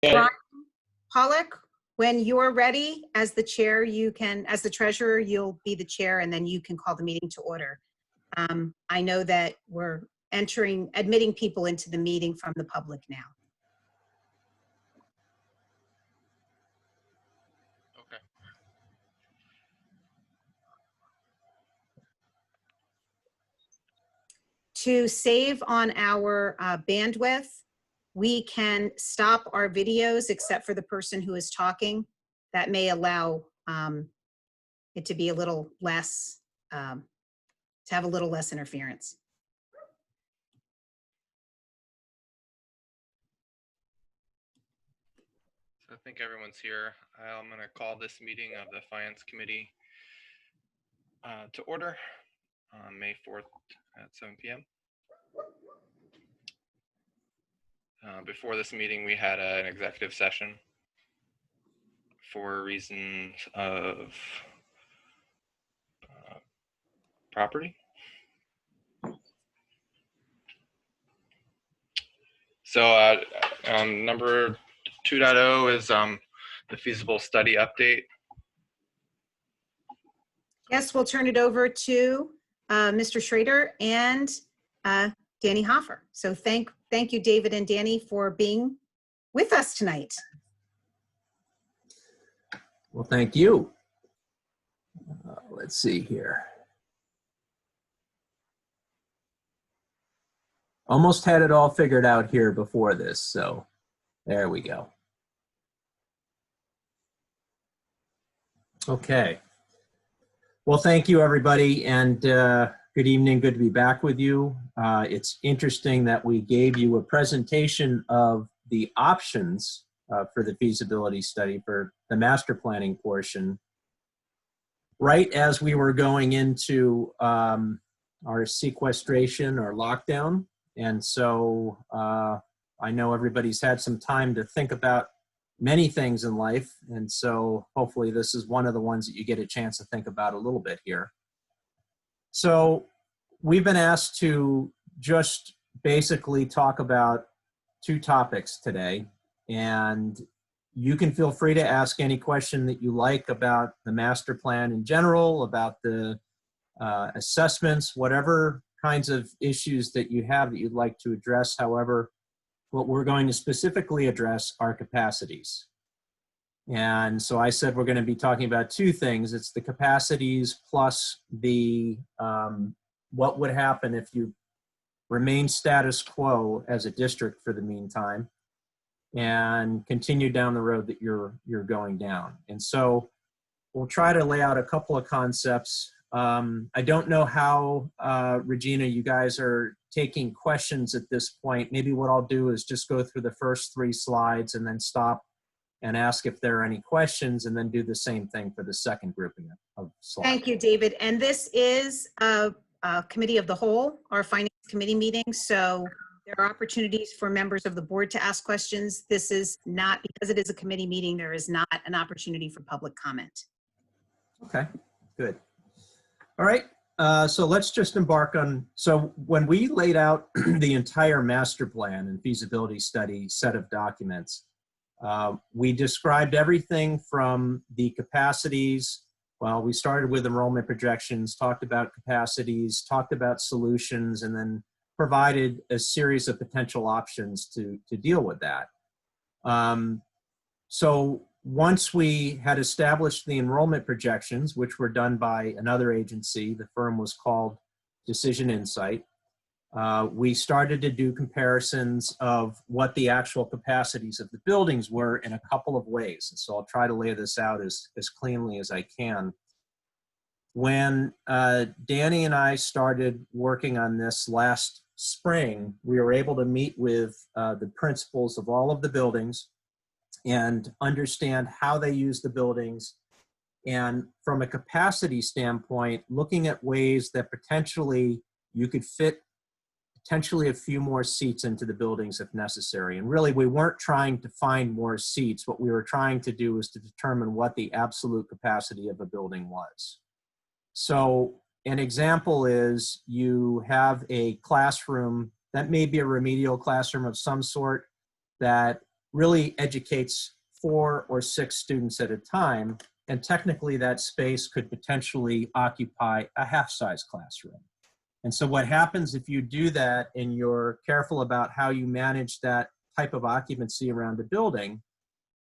Brian Pollock, when you're ready as the chair, you can, as the treasurer, you'll be the chair and then you can call the meeting to order. I know that we're admitting people into the meeting from the public now. Okay. To save on our bandwidth, we can stop our videos except for the person who is talking. That may allow it to be a little less, to have a little less interference. So I think everyone's here. I'm going to call this meeting of the Finance Committee to order on May 4th at 7 p.m. Before this meeting, we had an executive session for reasons of property. So number 2.0 is the feasible study update. Yes, we'll turn it over to Mr. Schrader and Danny Hoffer. So thank you, David and Danny, for being with us tonight. Well, thank you. Let's see here. Almost had it all figured out here before this, so there we go. Okay. Well, thank you, everybody, and good evening. Good to be back with you. It's interesting that we gave you a presentation of the options for the feasibility study for the master planning portion right as we were going into our sequestration or lockdown. And so I know everybody's had some time to think about many things in life. And so hopefully this is one of the ones that you get a chance to think about a little bit here. So we've been asked to just basically talk about two topics today. And you can feel free to ask any question that you like about the master plan in general, about the assessments, whatever kinds of issues that you have that you'd like to address. However, what we're going to specifically address are capacities. And so I said we're going to be talking about two things. It's the capacities plus the what would happen if you remain status quo as a district for the meantime and continue down the road that you're going down. And so we'll try to lay out a couple of concepts. I don't know how, Regina, you guys are taking questions at this point. Maybe what I'll do is just go through the first 3 slides and then stop and ask if there are any questions, and then do the same thing for the second grouping of slides. Thank you, David. And this is a committee of the whole, our finance committee meeting. So there are opportunities for members of the board to ask questions. This is not, because it is a committee meeting, there is not an opportunity for public comment. Okay, good. All right, so let's just embark on, so when we laid out the entire master plan and feasibility study set of documents, we described everything from the capacities. Well, we started with enrollment projections, talked about capacities, talked about solutions, and then provided a series of potential options to deal with that. So once we had established the enrollment projections, which were done by another agency, the firm was called Decision Insight, we started to do comparisons of what the actual capacities of the buildings were in a couple of ways. And so I'll try to lay this out as cleanly as I can. When Danny and I started working on this last spring, we were able to meet with the principals of all of the buildings and understand how they use the buildings. And from a capacity standpoint, looking at ways that potentially you could fit potentially a few more seats into the buildings if necessary. And really, we weren't trying to find more seats. What we were trying to do was to determine what the absolute capacity of a building was. So an example is you have a classroom that may be a remedial classroom of some sort that really educates 4 or 6 students at a time, and technically that space could potentially occupy a half-size classroom. And so what happens if you do that and you're careful about how you manage that type of occupancy around a building,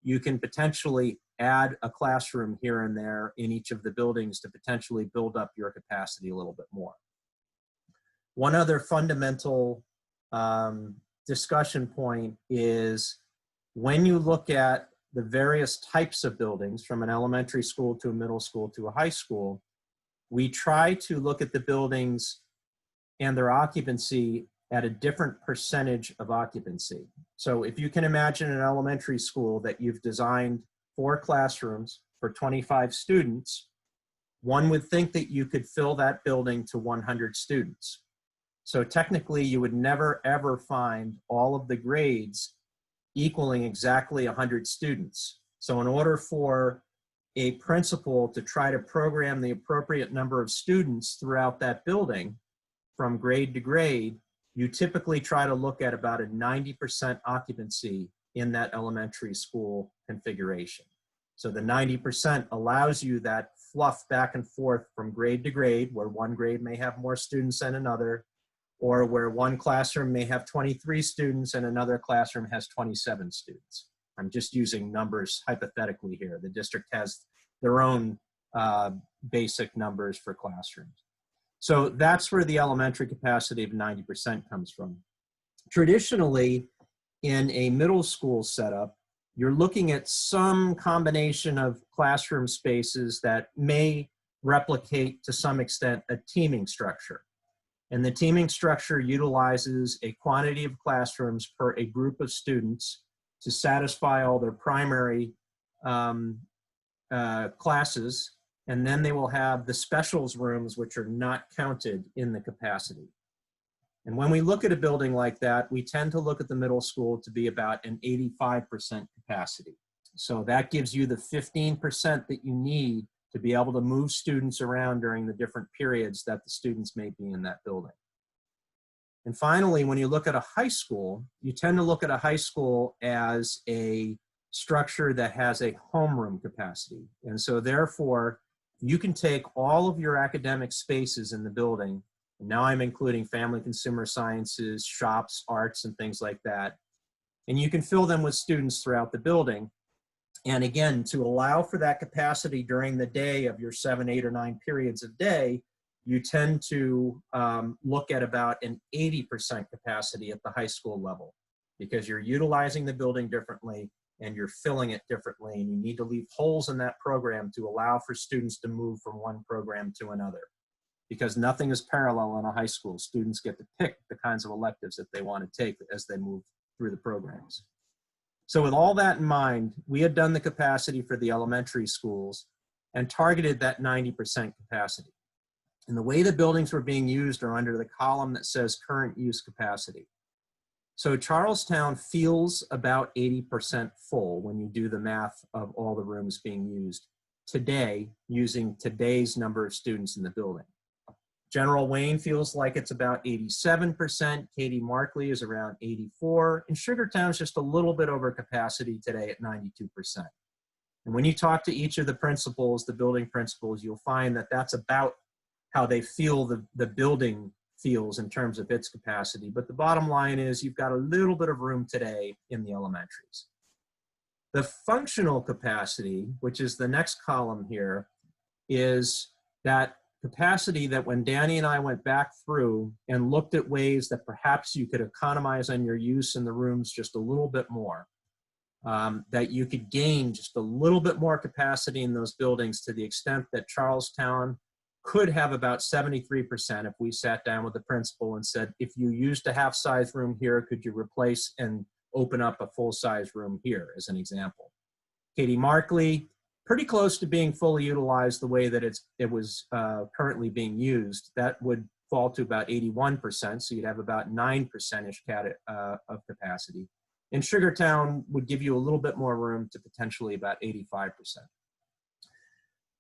you can potentially add a classroom here and there in each of the buildings to potentially build up your capacity a little bit more. One other fundamental discussion point is when you look at the various types of buildings, from an elementary school to a middle school to a high school, we try to look at the buildings and their occupancy at a different percentage of occupancy. So if you can imagine an elementary school that you've designed 4 classrooms for 25 students, one would think that you could fill that building to 100 students. So technically you would never ever find all of the grades equaling exactly 100 students. So in order for a principal to try to program the appropriate number of students throughout that building from grade to grade, you typically try to look at about a 90% occupancy in that elementary school configuration. So the 90% allows you that fluff back and forth from grade to grade, where one grade may have more students than another, or where one classroom may have 23 students and another classroom has 27 students. I'm just using numbers hypothetically here. The district has their own basic numbers for classrooms. So that's where the elementary capacity of 90% comes from. Traditionally, in a middle school setup, you're looking at some combination of classroom spaces that may replicate to some extent a teaming structure. And the teaming structure utilizes a quantity of classrooms per a group of students to satisfy all their primary classes. And then they will have the specials rooms, which are not counted in the capacity. And when we look at a building like that, we tend to look at the middle school to be about an 85% capacity. So that gives you the 15% that you need to be able to move students around during the different periods that the students may be in that building. And finally, when you look at a high school, you tend to look at a high school as a structure that has a homeroom capacity. And so therefore, you can take all of your academic spaces in the building, and now I'm including family consumer sciences, shops, arts, and things like that, and you can fill them with students throughout the building. And again, to allow for that capacity during the day of your 7, 8, or 9 periods of day, you tend to look at about an 80% capacity at the high school level, because you're utilizing the building differently and you're filling it differently, and you need to leave holes in that program to allow for students to move from one program to another. Because nothing is parallel in a high school. Students get to pick the kinds of electives that they want to take as they move through the programs. So with all that in mind, we had done the capacity for the elementary schools and targeted that 90% capacity. And the way the buildings were being used are under the column that says current use capacity. So Charlestown feels about 80% full when you do the math of all the rooms being used today, using today's number of students in the building. General Wayne feels like it's about 87%. Katie Markley is around 84%. And Sugartown's just a little bit over capacity today at 92%. And when you talk to each of the principals, the building principals, you'll find that that's about how they feel the building feels in terms of its capacity. But the bottom line is you've got a little bit of room today in the elementaries. The functional capacity, which is the next column here, is that capacity that when Danny and I went back through and looked at ways that perhaps you could economize on your use in the rooms just a little bit more, that you could gain just a little bit more capacity in those buildings to the extent that Charlestown could have about 73% if we sat down with the principal and said, if you used a half-size room here, could you replace and open up a full-size room here, as an example. Katie Markley, pretty close to being fully utilized the way that it was currently being used. That would fall to about 81%, so you'd have about 9%-ish of capacity. And Sugartown would give you a little bit more room to potentially about 85%.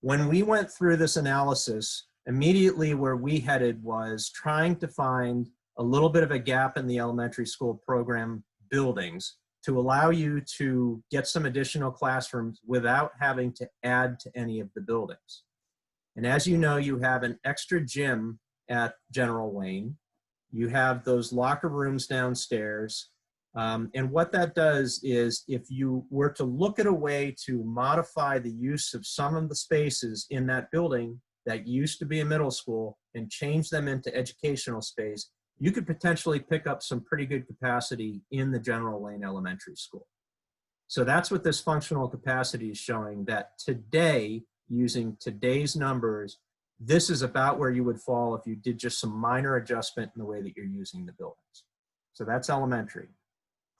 When we went through this analysis, immediately where we headed was trying to find a little bit of a gap in the elementary school program buildings to allow you to get some additional classrooms without having to add to any of the buildings. And as you know, you have an extra gym at General Wayne. You have those locker rooms downstairs. And what that does is, if you were to look at a way to modify the use of some of the spaces in that building that used to be a middle school and change them into educational space, you could potentially pick up some pretty good capacity in the General Wayne Elementary School. So that's what this functional capacity is showing, that today, using today's numbers, this is about where you would fall if you did just some minor adjustment in the way that you're using the buildings. So that's elementary.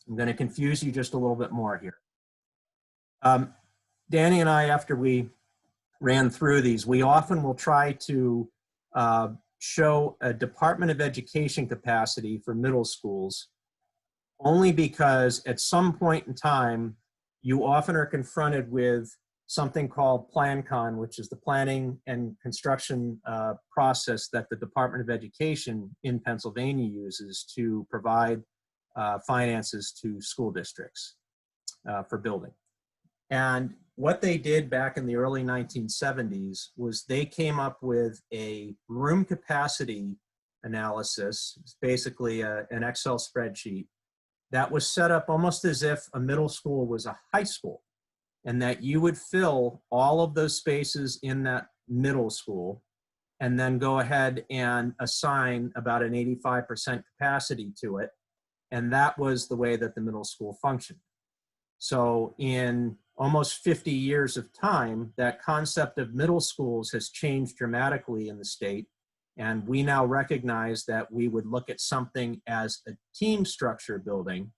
I'm going to confuse you just a little bit more here. Danny and I, after we ran through these, we often will try to show a Department of Education capacity for middle schools, only because at some point in time, you often are confronted with something called PlanCon, which is the planning and construction process that the Department of Education in Pennsylvania uses to provide finances to school districts for building. And what they did back in the early 1970s was they came up with a room capacity analysis. It's basically an Excel spreadsheet that was set up almost as if a middle school was a high school, and that you would fill all of those spaces in that middle school and then go ahead and assign about an 85% capacity to it. And that was the way that the middle school functioned. So in almost 50 years of time, that concept of middle schools has changed dramatically in the state. And we now recognize that we would look at something as a team structure building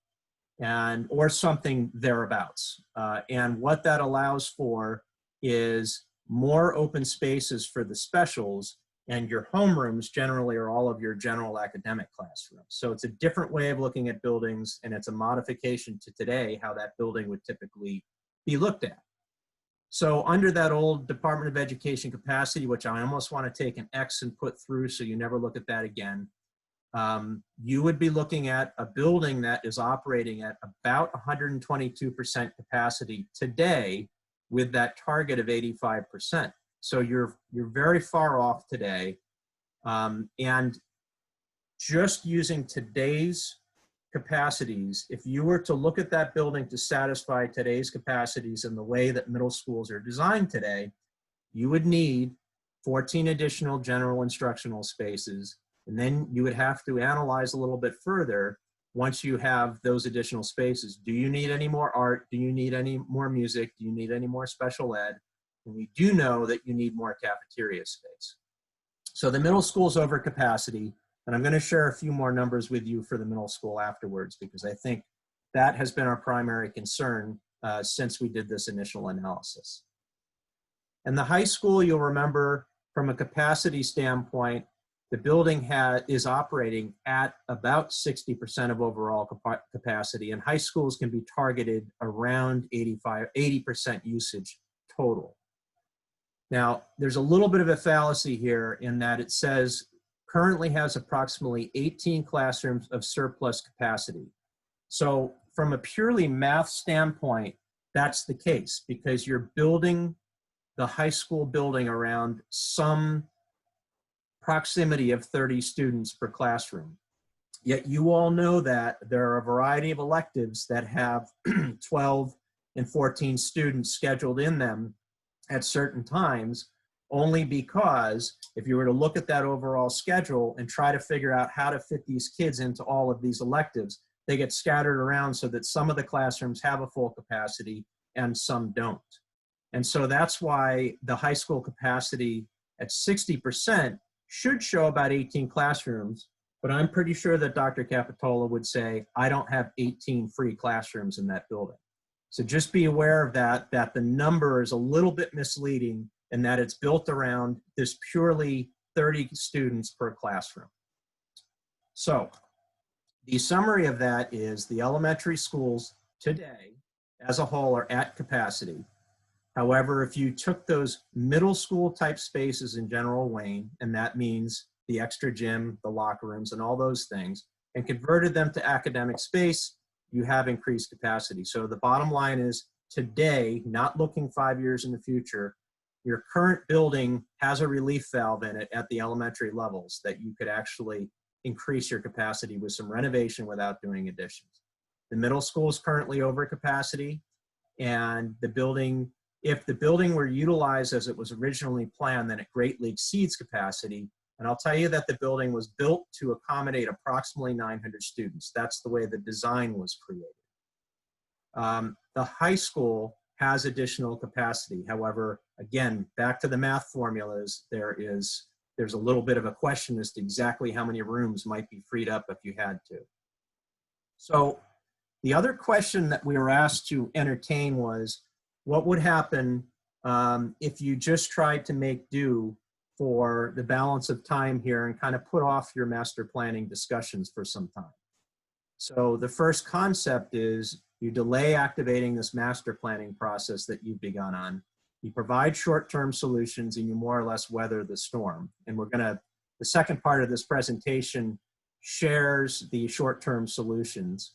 or something thereabouts. And what that allows for is more open spaces for the specials, and your homerooms generally are all of your general academic classrooms. So it's a different way of looking at buildings, and it's a modification to today, how that building would typically be looked at. So under that old Department of Education capacity, which I almost want to take an X and put through so you never look at that again, you would be looking at a building that is operating at about 122% capacity today with that target of 85%. So you're very far off today. And just using today's capacities, if you were to look at that building to satisfy today's capacities in the way that middle schools are designed today, you would need 14 additional general instructional spaces. And then you would have to analyze a little bit further once you have those additional spaces. Do you need any more art? Do you need any more music? Do you need any more special ed? And we do know that you need more cafeteria space. So the middle school's over capacity, and I'm going to share a few more numbers with you for the middle school afterwards, because I think that has been our primary concern since we did this initial analysis. And the high school, you'll remember, from a capacity standpoint, the building is operating at about 60% of overall capacity, and high schools can be targeted around 80% usage total. Now, there's a little bit of a fallacy here in that it says currently has approximately 18 classrooms of surplus capacity. So from a purely math standpoint, that's the case, because you're building the high school building around some proximity of 30 students per classroom. Yet you all know that there are a variety of electives that have 12 and 14 students scheduled in them at certain times, only because if you were to look at that overall schedule and try to figure out how to fit these kids into all of these electives, they get scattered around so that some of the classrooms have a full capacity and some don't. And so that's why the high school capacity at 60% should show about 18 classrooms, but I'm pretty sure that Dr. Capitola would say, I don't have 18 free classrooms in that building. So just be aware of that the number is a little bit misleading and that it's built around this purely 30 students per classroom. So the summary of that is the elementary schools today as a whole are at capacity. However, if you took those middle school type spaces in General Wayne, and that means the extra gym, the locker rooms, and all those things, and converted them to academic space, you have increased capacity. So the bottom line is today, not looking 5 years in the future, your current building has a relief valve in it at the elementary levels that you could actually increase your capacity with some renovation without doing additions. The middle school is currently over capacity, and the building, if the building were utilized as it was originally planned, then it greatly exceeds capacity. And I'll tell you that the building was built to accommodate approximately 900 students. That's the way the design was created. The high school has additional capacity. However, again, back to the math formulas, there's a little bit of a question as to exactly how many rooms might be freed up if you had to. So the other question that we were asked to entertain was, what would happen if you just tried to make do for the balance of time here and kind of put off your master planning discussions for some time? So the first concept is you delay activating this master planning process that you've begun on. You provide short-term solutions and you more or less weather the storm. And the second part of this presentation shares the short-term solutions.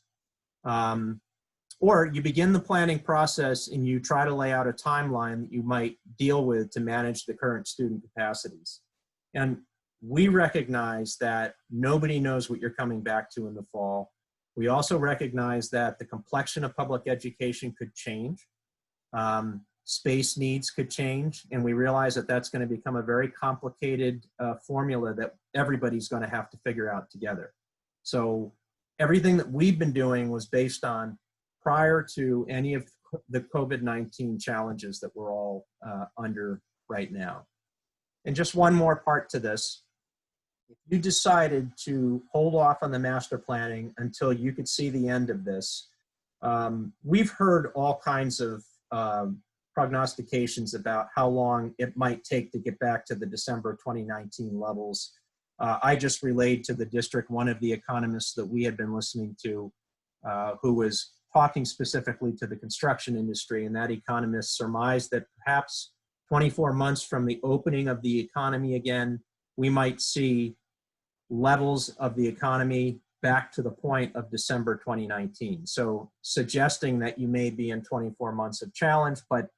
Or you begin the planning process and you try to lay out a timeline that you might deal with to manage the current student capacities. And we recognize that nobody knows what you're coming back to in the fall. We also recognize that the complexion of public education could change. Space needs could change. And we realize that that's going to become a very complicated formula that everybody's going to have to figure out together. So everything that we've been doing was based on prior to any of the COVID-19 challenges that we're all under right now. And just one more part to this. If you decided to hold off on the master planning until you could see the end of this, we've heard all kinds of prognostications about how long it might take to get back to the December 2019 levels. I just relayed to the district one of the economists that we had been listening to who was talking specifically to the construction industry, and that economist surmised that perhaps 24 months from the opening of the economy again, we might see levels of the economy back to the point of December 2019. So suggesting that you may be in 24 months of challenge, but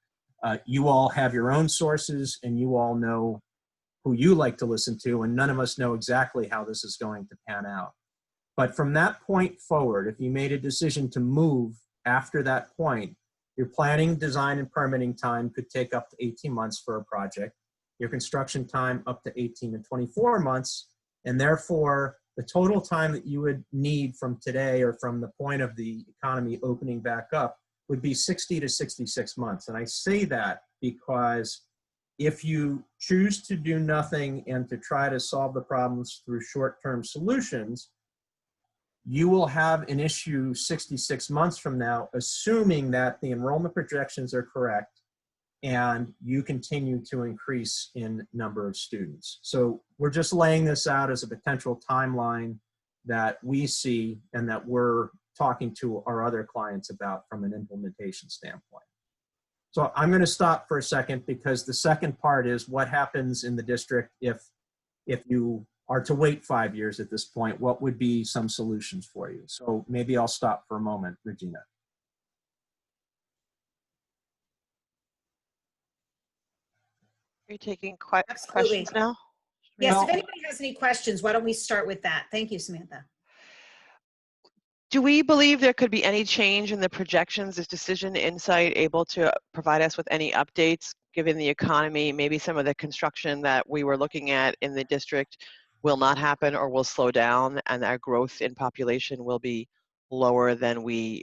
you all have your own sources and you all know who you like to listen to, and none of us know exactly how this is going to pan out. But from that point forward, if you made a decision to move after that point, your planning, design, and permitting time could take up to 18 months for a project, your construction time up to 18 to 24 months, and therefore the total time that you would need from today or from the point of the economy opening back up would be 60 to 66 months. And I say that because if you choose to do nothing and to try to solve the problems through short-term solutions, you will have an issue 66 months from now, assuming that the enrollment projections are correct and you continue to increase in number of students. So we're just laying this out as a potential timeline that we see and that we're talking to our other clients about from an implementation standpoint. So I'm going to stop for a second because the second part is what happens in the district if you are to wait 5 years at this point. What would be some solutions for you? So maybe I'll stop for a moment, Regina. Are you taking Absolutely. questions now? Yes, Well, if anybody has any questions, why don't we start with that? Thank you, Samantha. Do we believe there could be any change in the projections? Is Decision Insight able to provide us with any updates given the economy? Maybe some of the construction that we were looking at in the district will not happen or will slow down, and our growth in population will be lower than we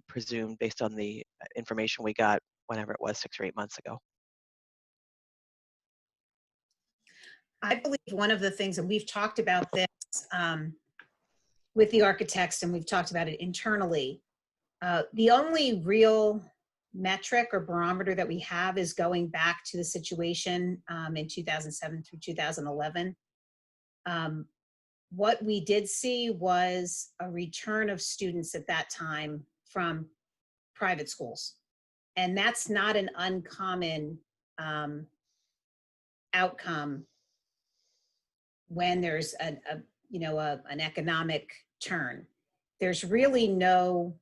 presumed based on the information we got whenever it was 6 or 8 months ago. I believe one of the things, and we've talked about this with the architects and we've talked about it internally, the only real metric or barometer that we have is going back to the situation in 2007 through 2011. What we did see was a return of students at that time from private schools. And that's not an uncommon outcome when there's an economic turn. There's really no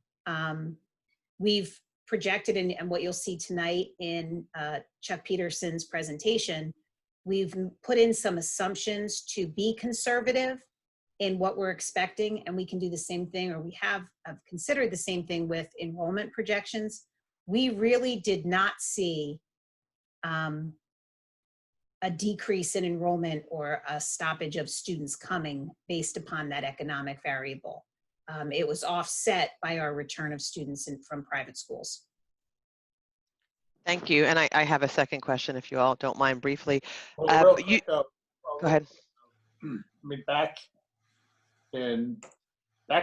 we've projected, and what you'll see tonight in Chuck Peterson's presentation, we've put in some assumptions to be conservative in what we're expecting, and we can do the same thing, or we have considered the same thing with enrollment projections. We really did not see a decrease in enrollment or a stoppage of students coming based upon that economic variable. It was offset by our return of students from private schools. Thank you. And I have a second question, if you all don't mind briefly. Well, real quick, Go ahead. I mean, back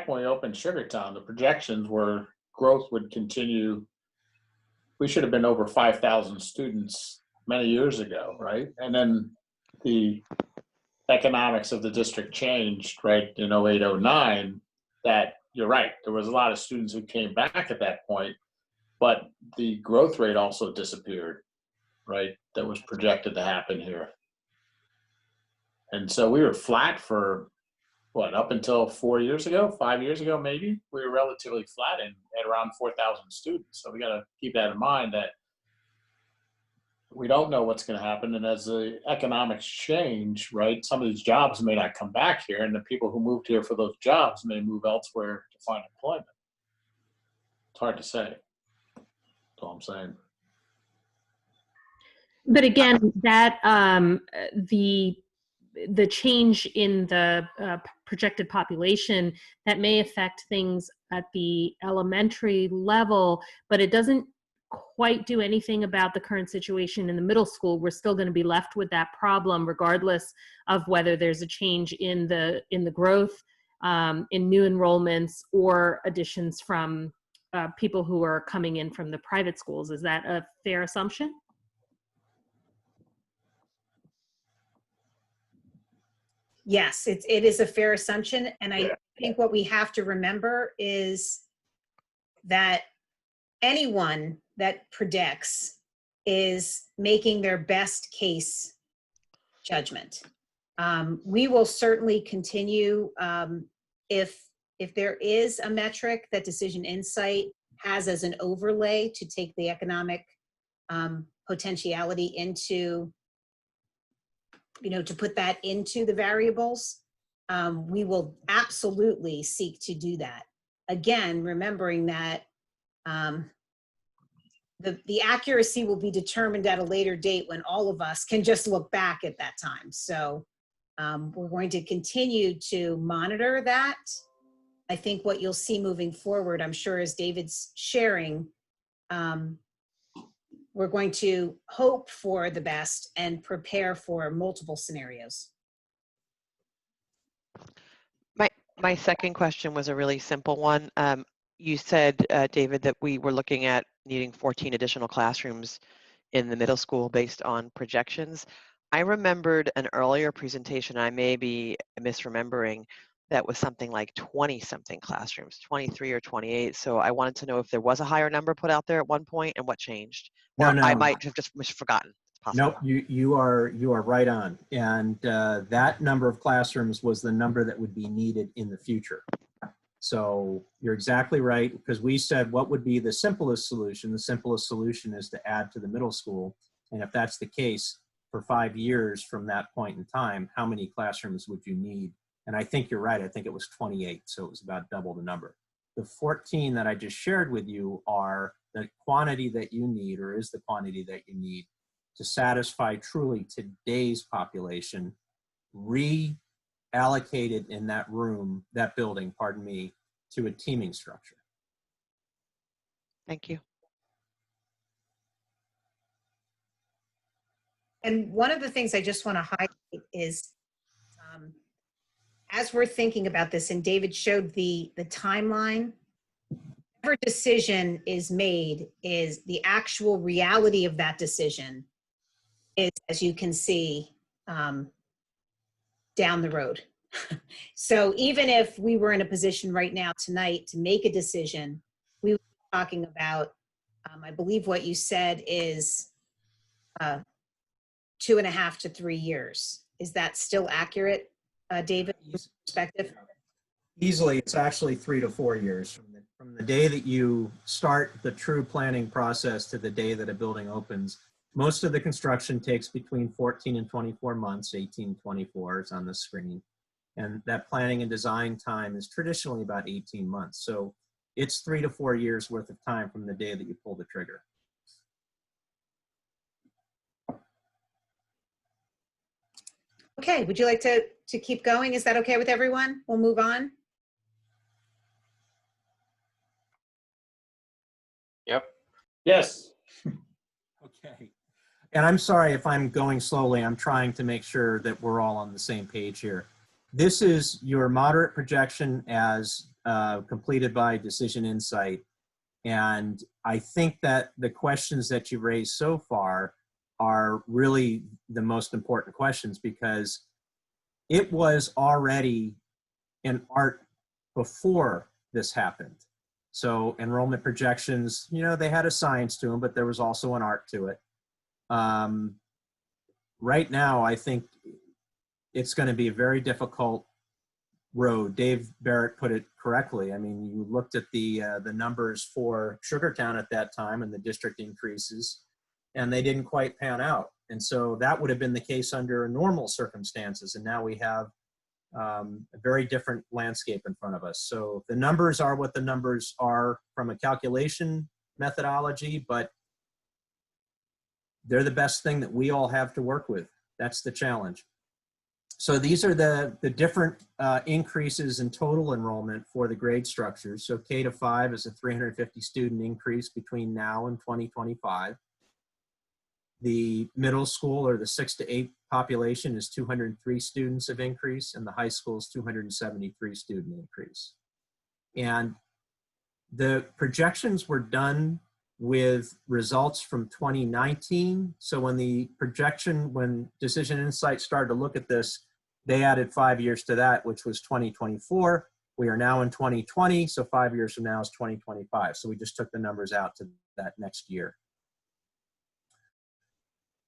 when we opened Sugartown, the projections were growth would continue. We should have been over 5,000 students many years ago, right? And then the economics of the district changed, right, in 08, 09, that you're right, there was a lot of students who came back at that point, but the growth rate also disappeared, right, that was projected to happen here. And so we were flat for, what, up until 4 years ago, 5 years ago, maybe? We were relatively flat at around 4,000 students. So we got to keep that in mind, that we don't know what's going to happen. And as the economics change, right, some of these jobs may not come back here, and the people who moved here for those jobs may move elsewhere to find employment. It's hard to say. That's all I'm saying. But again, that the change in the projected population, that may affect things at the elementary level, but it doesn't quite do anything about the current situation in the middle school. We're still going to be left with that problem, regardless of whether there's a change in the growth, in new enrollments, or additions from people who are coming in from the private schools. Is that a fair assumption? Yes, it is a fair assumption. And I think what we have to remember is that anyone that predicts is making their best case judgment. We will certainly continue, if there is a metric that Decision Insight has as an overlay to take the economic potentiality into, to put that into the variables, we will absolutely seek to do that. Again, remembering that the accuracy will be determined at a later date when all of us can just look back at that time. So we're going to continue to monitor that. I think what you'll see moving forward, I'm sure as David's sharing, we're going to hope for the best and prepare for multiple scenarios. My second question was a really simple one. You said, David, that we were looking at needing 14 additional classrooms in the middle school based on projections. I remembered an earlier presentation, I may be misremembering, that was something like 20-something classrooms, 23 or 28. So I wanted to know if there was a higher number put out there at one point and what changed. Or No. I might have just forgotten. It's possible. No, you are right on. And that number of classrooms was the number that would be needed in the future. So you're exactly right, because we said what would be the simplest solution. The simplest solution is to add to the middle school. And if that's the case, for 5 years from that point in time, how many classrooms would you need? And I think you're right. I think it was 28. So it was about double the number. The 14 that I just shared with you are the quantity that you need, or is the quantity that you need to satisfy truly today's population, reallocated in that room, that building, pardon me, to a teaming structure. Thank you. And one of the things I just want to highlight is, as we're thinking about this, and David showed the timeline, whatever decision is made, is the actual reality of that decision is, as you can see, down the road. So even if we were in a position right now tonight to make a decision, we were talking about, I believe what you said is 2.5 to 3 years. Is that still accurate, David, from your perspective? Easily, it's actually 3 to 4 years from the day that you start the true planning process to the day that a building opens. Most of the construction takes between 14 and 24 months, 18, 24 is on the screen. And that planning and design time is traditionally about 18 months. So it's 3 to 4 years worth of time from the day that you pull the trigger. Okay, would you like to keep going? Is that okay with everyone? We'll move on. Yep. Yes. Okay. And I'm sorry if I'm going slowly. I'm trying to make sure that we're all on the same page here. This is your moderate projection as completed by Decision Insight. And I think that the questions that you've raised so far are really the most important questions, because it was already an art before this happened. So enrollment projections, you know, they had a science to them, but there was also an art to it. Right now, I think it's going to be a very difficult road. Dave Barrett put it correctly. I mean, you looked at the numbers for Sugartown at that time and the district increases, and they didn't quite pan out. And so that would have been the case under normal circumstances. And now we have a very different landscape in front of us. So the numbers are what the numbers are from a calculation methodology, but they're the best thing that we all have to work with. That's the challenge. So these are the different increases in total enrollment for the grade structures. So K to 5 is a 350 student increase between now and 2025. The middle school, or the 6 to 8 population, is 203 students of increase, and the high school is 273 student increase. And the projections were done with results from 2019. So when when Decision Insight started to look at this, they added 5 years to that, which was 2024. We are now in 2020, so 5 years from now is 2025. So we just took the numbers out to that next year.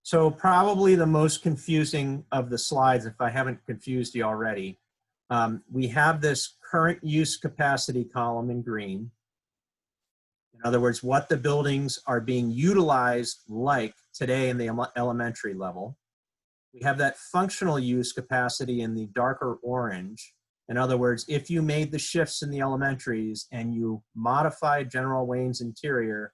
So probably the most confusing of the slides, if I haven't confused you already, we have this current use capacity column in green. In other words, what the buildings are being utilized like today in the elementary level. We have that functional use capacity in the darker orange. In other words, if you made the shifts in the elementaries and you modified General Wayne's interior,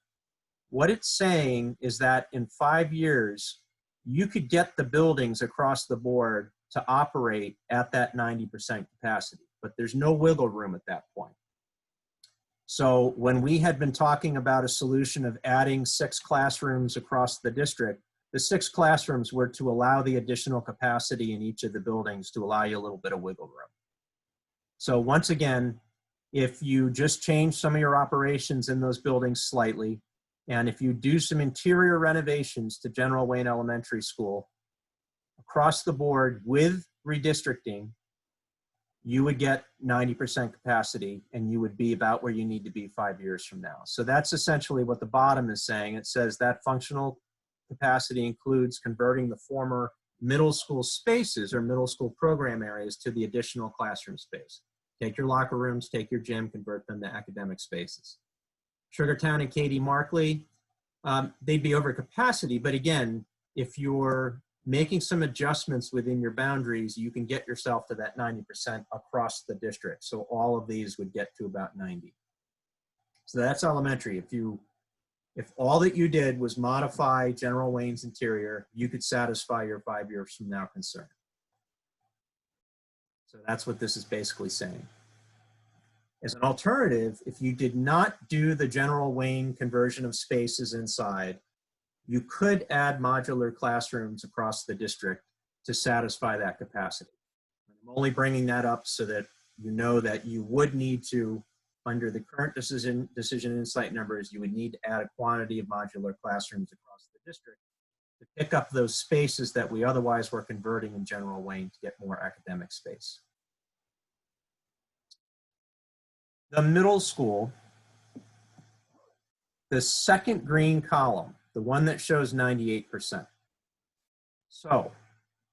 what it's saying is that in 5 years, you could get the buildings across the board to operate at that 90% capacity, but there's no wiggle room at that point. So when we had been talking about a solution of adding 6 classrooms across the district, the 6 classrooms were to allow the additional capacity in each of the buildings to allow you a little bit of wiggle room. So once again, if you just change some of your operations in those buildings slightly, and if you do some interior renovations to General Wayne Elementary School across the board with redistricting, you would get 90% capacity, and you would be about where you need to be 5 years from now. So that's essentially what the bottom is saying. It says that functional capacity includes converting the former middle school spaces or middle school program areas to the additional classroom space. Take your locker rooms, take your gym, convert them to academic spaces. Sugartown and Katy Markley, they'd be over capacity, but again, if you're making some adjustments within your boundaries, you can get yourself to that 90% across the district. So all of these would get to about 90. So that's elementary. If all that you did was modify General Wayne's interior, you could satisfy your 5 years from now concern. So that's what this is basically saying. As an alternative, if you did not do the General Wayne conversion of spaces inside, you could add modular classrooms across the district to satisfy that capacity. I'm only bringing that up so that you know that you would need to, under the current decision insight numbers, you would need to add a quantity of modular classrooms across the district to pick up those spaces that we otherwise were converting in General Wayne to get more academic space. The middle school, the second green column, the one that shows 98%. So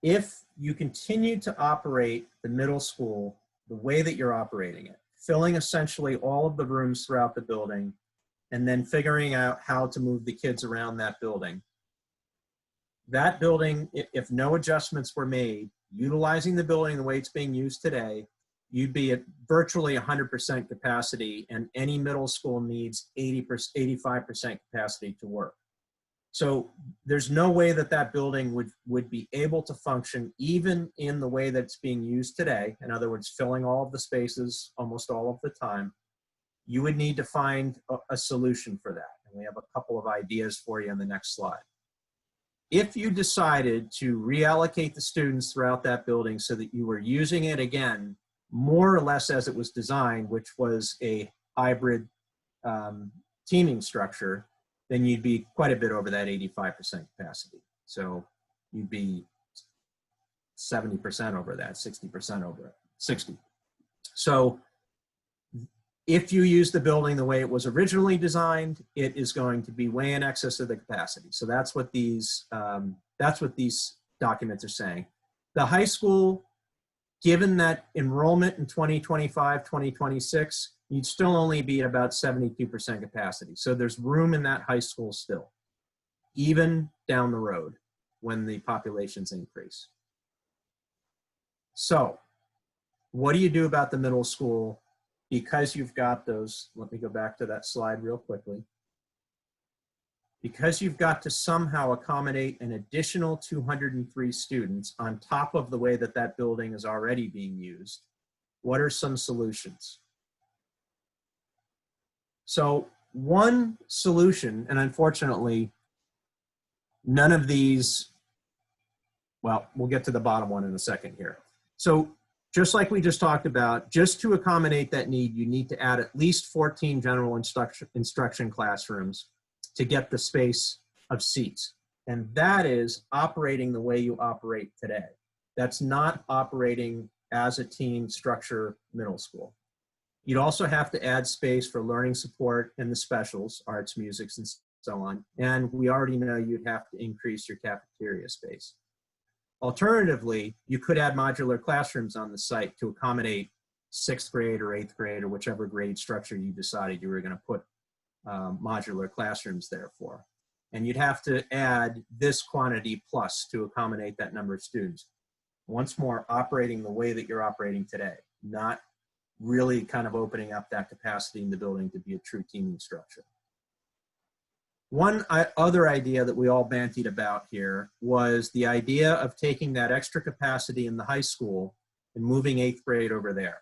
if you continue to operate the middle school the way that you're operating it, filling essentially all of the rooms throughout the building, and then figuring out how to move the kids around that building. That building, if no adjustments were made, utilizing the building the way it's being used today, you'd be at virtually 100% capacity, and any middle school needs 85% capacity to work. So there's no way that that building would be able to function even in the way that it's being used today. In other words, filling all of the spaces almost all of the time. You would need to find a solution for that. And we have a couple of ideas for you in the next slide. If you decided to reallocate the students throughout that building so that you were using it again, more or less as it was designed, which was a hybrid teaming structure, then you'd be quite a bit over that 85% capacity. So you'd be 70% over that, 60% over it, 60. So if you use the building the way it was originally designed, it is going to be way in excess of the capacity. So that's what these documents are saying. The high school, given that enrollment in 2025, 2026, you'd still only be at about 72% capacity. So there's room in that high school still, even down the road when the populations increase. So what do you do about the middle school? Because you've got those, let me go back to that slide real quickly. Because you've got to somehow accommodate an additional 203 students on top of the way that that building is already being used, what are some solutions? So one solution, and unfortunately, none of these, well, we'll get to the bottom one in a second here. So just like we just talked about, just to accommodate that need, you need to add at least 14 general instruction classrooms to get the space of seats. And that is operating the way you operate today. That's not operating as a team structure middle school. You'd also have to add space for learning support and the specials, arts, music, and so on. And we already know you'd have to increase your cafeteria space. Alternatively, you could add modular classrooms on the site to accommodate 6th grade or 8th grade or whichever grade structure you decided you were going to put modular classrooms there for. And you'd have to add this quantity plus to accommodate that number of students. Once more, operating the way that you're operating today, not really kind of opening up that capacity in the building to be a true teaming structure. One other idea that we all bantied about here was the idea of taking that extra capacity in the high school and moving 8th grade over there.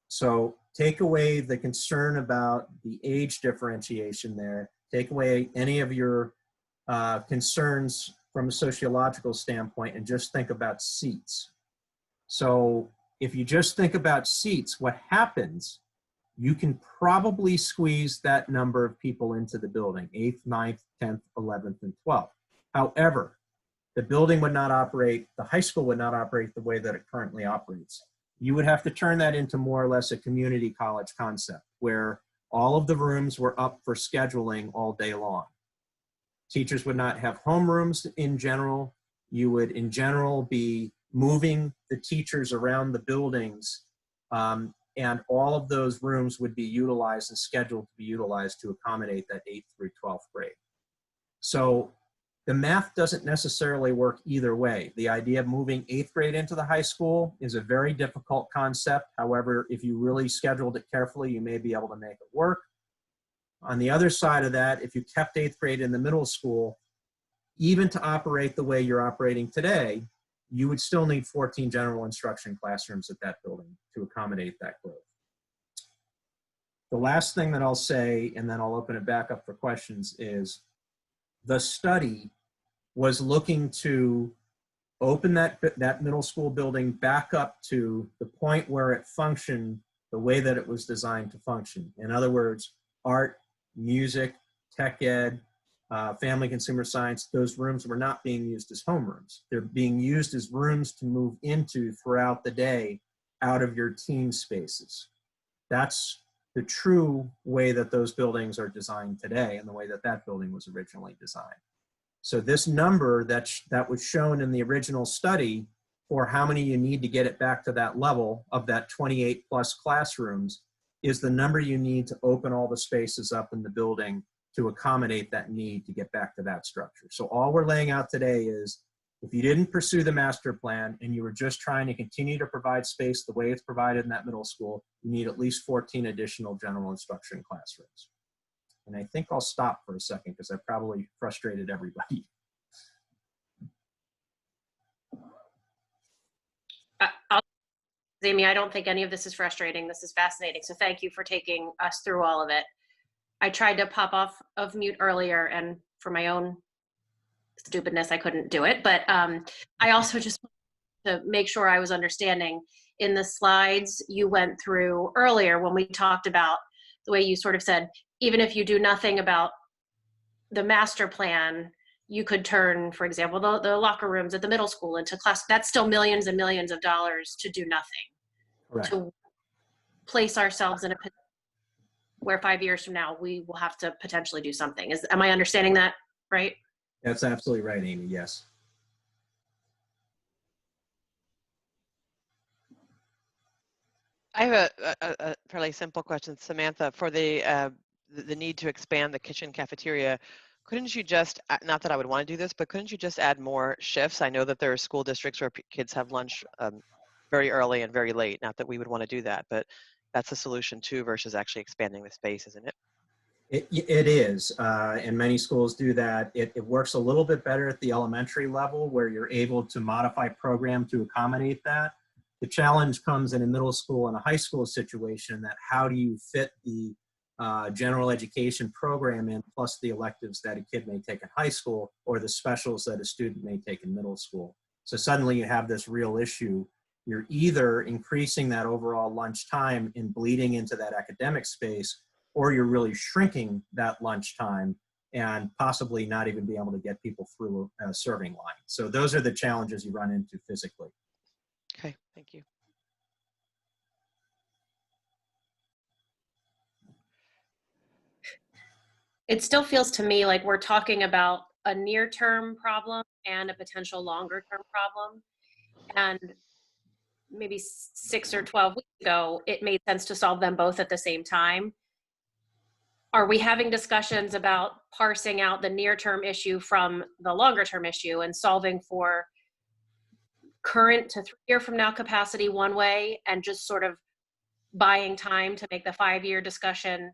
So take away the concern about the age differentiation there, take away any of your concerns from a sociological standpoint, and just think about seats. So if you just think about seats, what happens, you can probably squeeze that number of people into the building, 8th, 9th, 10th, 11th, and 12th. However, the building would not operate, the high school would not operate the way that it currently operates. You would have to turn that into more or less a community college concept where all of the rooms were up for scheduling all day long. Teachers would not have homerooms in general. You would in general be moving the teachers around the buildings, and all of those rooms would be utilized and scheduled to be utilized to accommodate that 8th through 12th grade. So the math doesn't necessarily work either way. The idea of moving 8th grade into the high school is a very difficult concept. However, if you really scheduled it carefully, you may be able to make it work. On the other side of that, if you kept 8th grade in the middle school, even to operate the way you're operating today, you would still need 14 general instruction classrooms at that building to accommodate that growth. The last thing that I'll say, and then I'll open it back up for questions, is the study was looking to open that middle school building back up to the point where it functioned the way that it was designed to function. In other words, art, music, tech ed, family consumer science, those rooms were not being used as homerooms. They're being used as rooms to move into throughout the day out of your team spaces. That's the true way that those buildings are designed today and the way that that building was originally designed. So this number that was shown in the original study for how many you need to get it back to that level of that 28 plus classrooms is the number you need to open all the spaces up in the building to accommodate that need to get back to that structure. So all we're laying out today is if you didn't pursue the master plan and you were just trying to continue to provide space the way it's provided in that middle school, you need at least 14 additional general instruction classrooms. And I think I'll stop for a second because I probably frustrated everybody. Amy, I don't think any of this is frustrating. This is fascinating. So thank you for taking us through all of it. I tried to pop off of mute earlier, and for my own stupidness, I couldn't do it. But I also just wanted to make sure I was understanding. In the slides you went through earlier when we talked about the way you sort of said, even if you do nothing about the master plan, you could turn, for example, the locker rooms at the middle school into class. That's still millions and millions of dollars to do nothing. Correct. To place ourselves in a position where 5 years from now we will have to potentially do something. Am I understanding that right? That's absolutely right, Amy, yes. I have a fairly simple question, Samantha. For the need to expand the kitchen cafeteria, couldn't you just, not that I would want to do this, but couldn't you just add more shifts? I know that there are school districts where kids have lunch very early and very late. Not that we would want to do that, but that's a solution too versus actually expanding the space, isn't it? It is, and many schools do that. It works a little bit better at the elementary level where you're able to modify program to accommodate that. The challenge comes in a middle school and a high school situation that how do you fit the general education program in plus the electives that a kid may take in high school or the specials that a student may take in middle school. So suddenly you have this real issue. You're either increasing that overall lunch time and bleeding into that academic space, or you're really shrinking that lunch time and possibly not even be able to get people through a serving line. So those are the challenges you run into physically. Okay, thank you. It still feels to me like we're talking about a near-term problem and a potential longer-term problem. And maybe 6 or 12 weeks ago, it made sense to solve them both at the same time. Are we having discussions about parsing out the near-term issue from the longer-term issue and solving for current to 3 year from now capacity one way and just sort of buying time to make the 5-year discussion,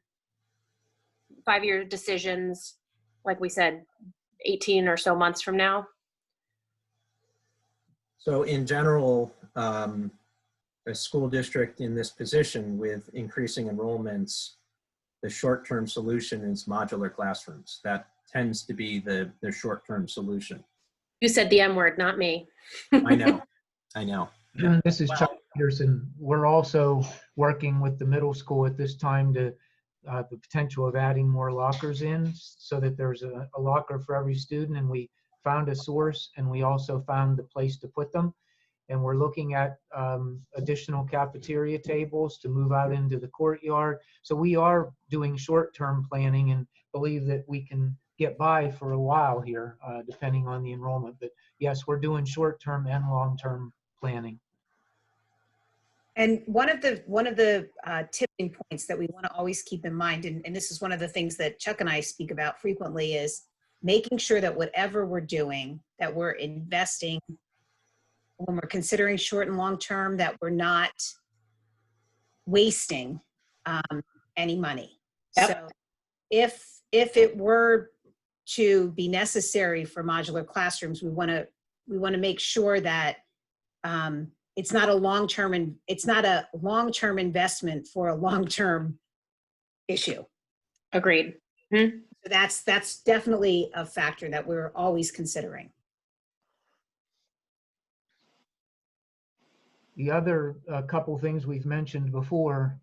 5-year decisions, like we said, 18 or so months from now? So in general, a school district in this position with increasing enrollments, the short-term solution is modular classrooms. That tends to be the short-term solution. You said the M word, not me. I know, I know. This is Chuck Peterson. We're also working with the middle school at this time to the potential of adding more lockers in so that there's a locker for every student, and we found a source and we also found the place to put them. And we're looking at additional cafeteria tables to move out into the courtyard. So we are doing short-term planning and believe that we can get by for a while here, depending on the enrollment. But yes, we're doing short-term and long-term planning. And one of the tipping points that we want to always keep in mind, and this is one of the things that Chuck and I speak about frequently, is making sure that whatever we're doing, that we're investing when we're considering short and long term, that we're not wasting any money. Yep. So if it were to be necessary for modular classrooms, we want to make sure that it's not a long-term investment for a long-term issue. Agreed. So that's definitely a factor that we're always considering. The other couple things we've mentioned before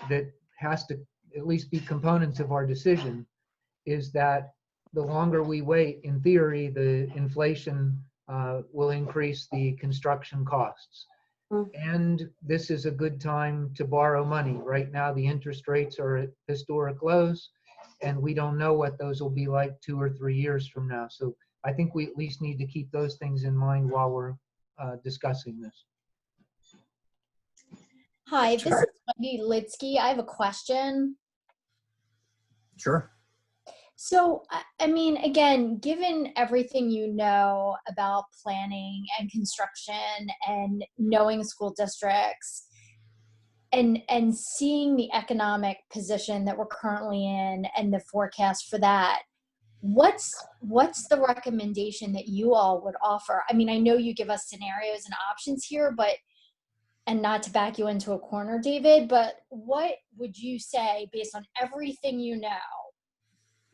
that has to at least be components of our decision is that the longer we wait, in theory, the inflation will increase the construction costs. And this is a good time to borrow money. Right now, the interest rates are at historic lows, and we don't know what those will be like 2 or 3 years from now. So I think we at least need to keep those things in mind while we're discussing this. Hi, this is Wendy Litsky. I have a question. Sure. So, I mean, again, given everything you know about planning and construction and knowing school districts and seeing the economic position that we're currently in and the forecast for that, what's the recommendation that you all would offer? I mean, I know you give us scenarios and options here, but and not to back you into a corner, David, but what would you say based on everything you know?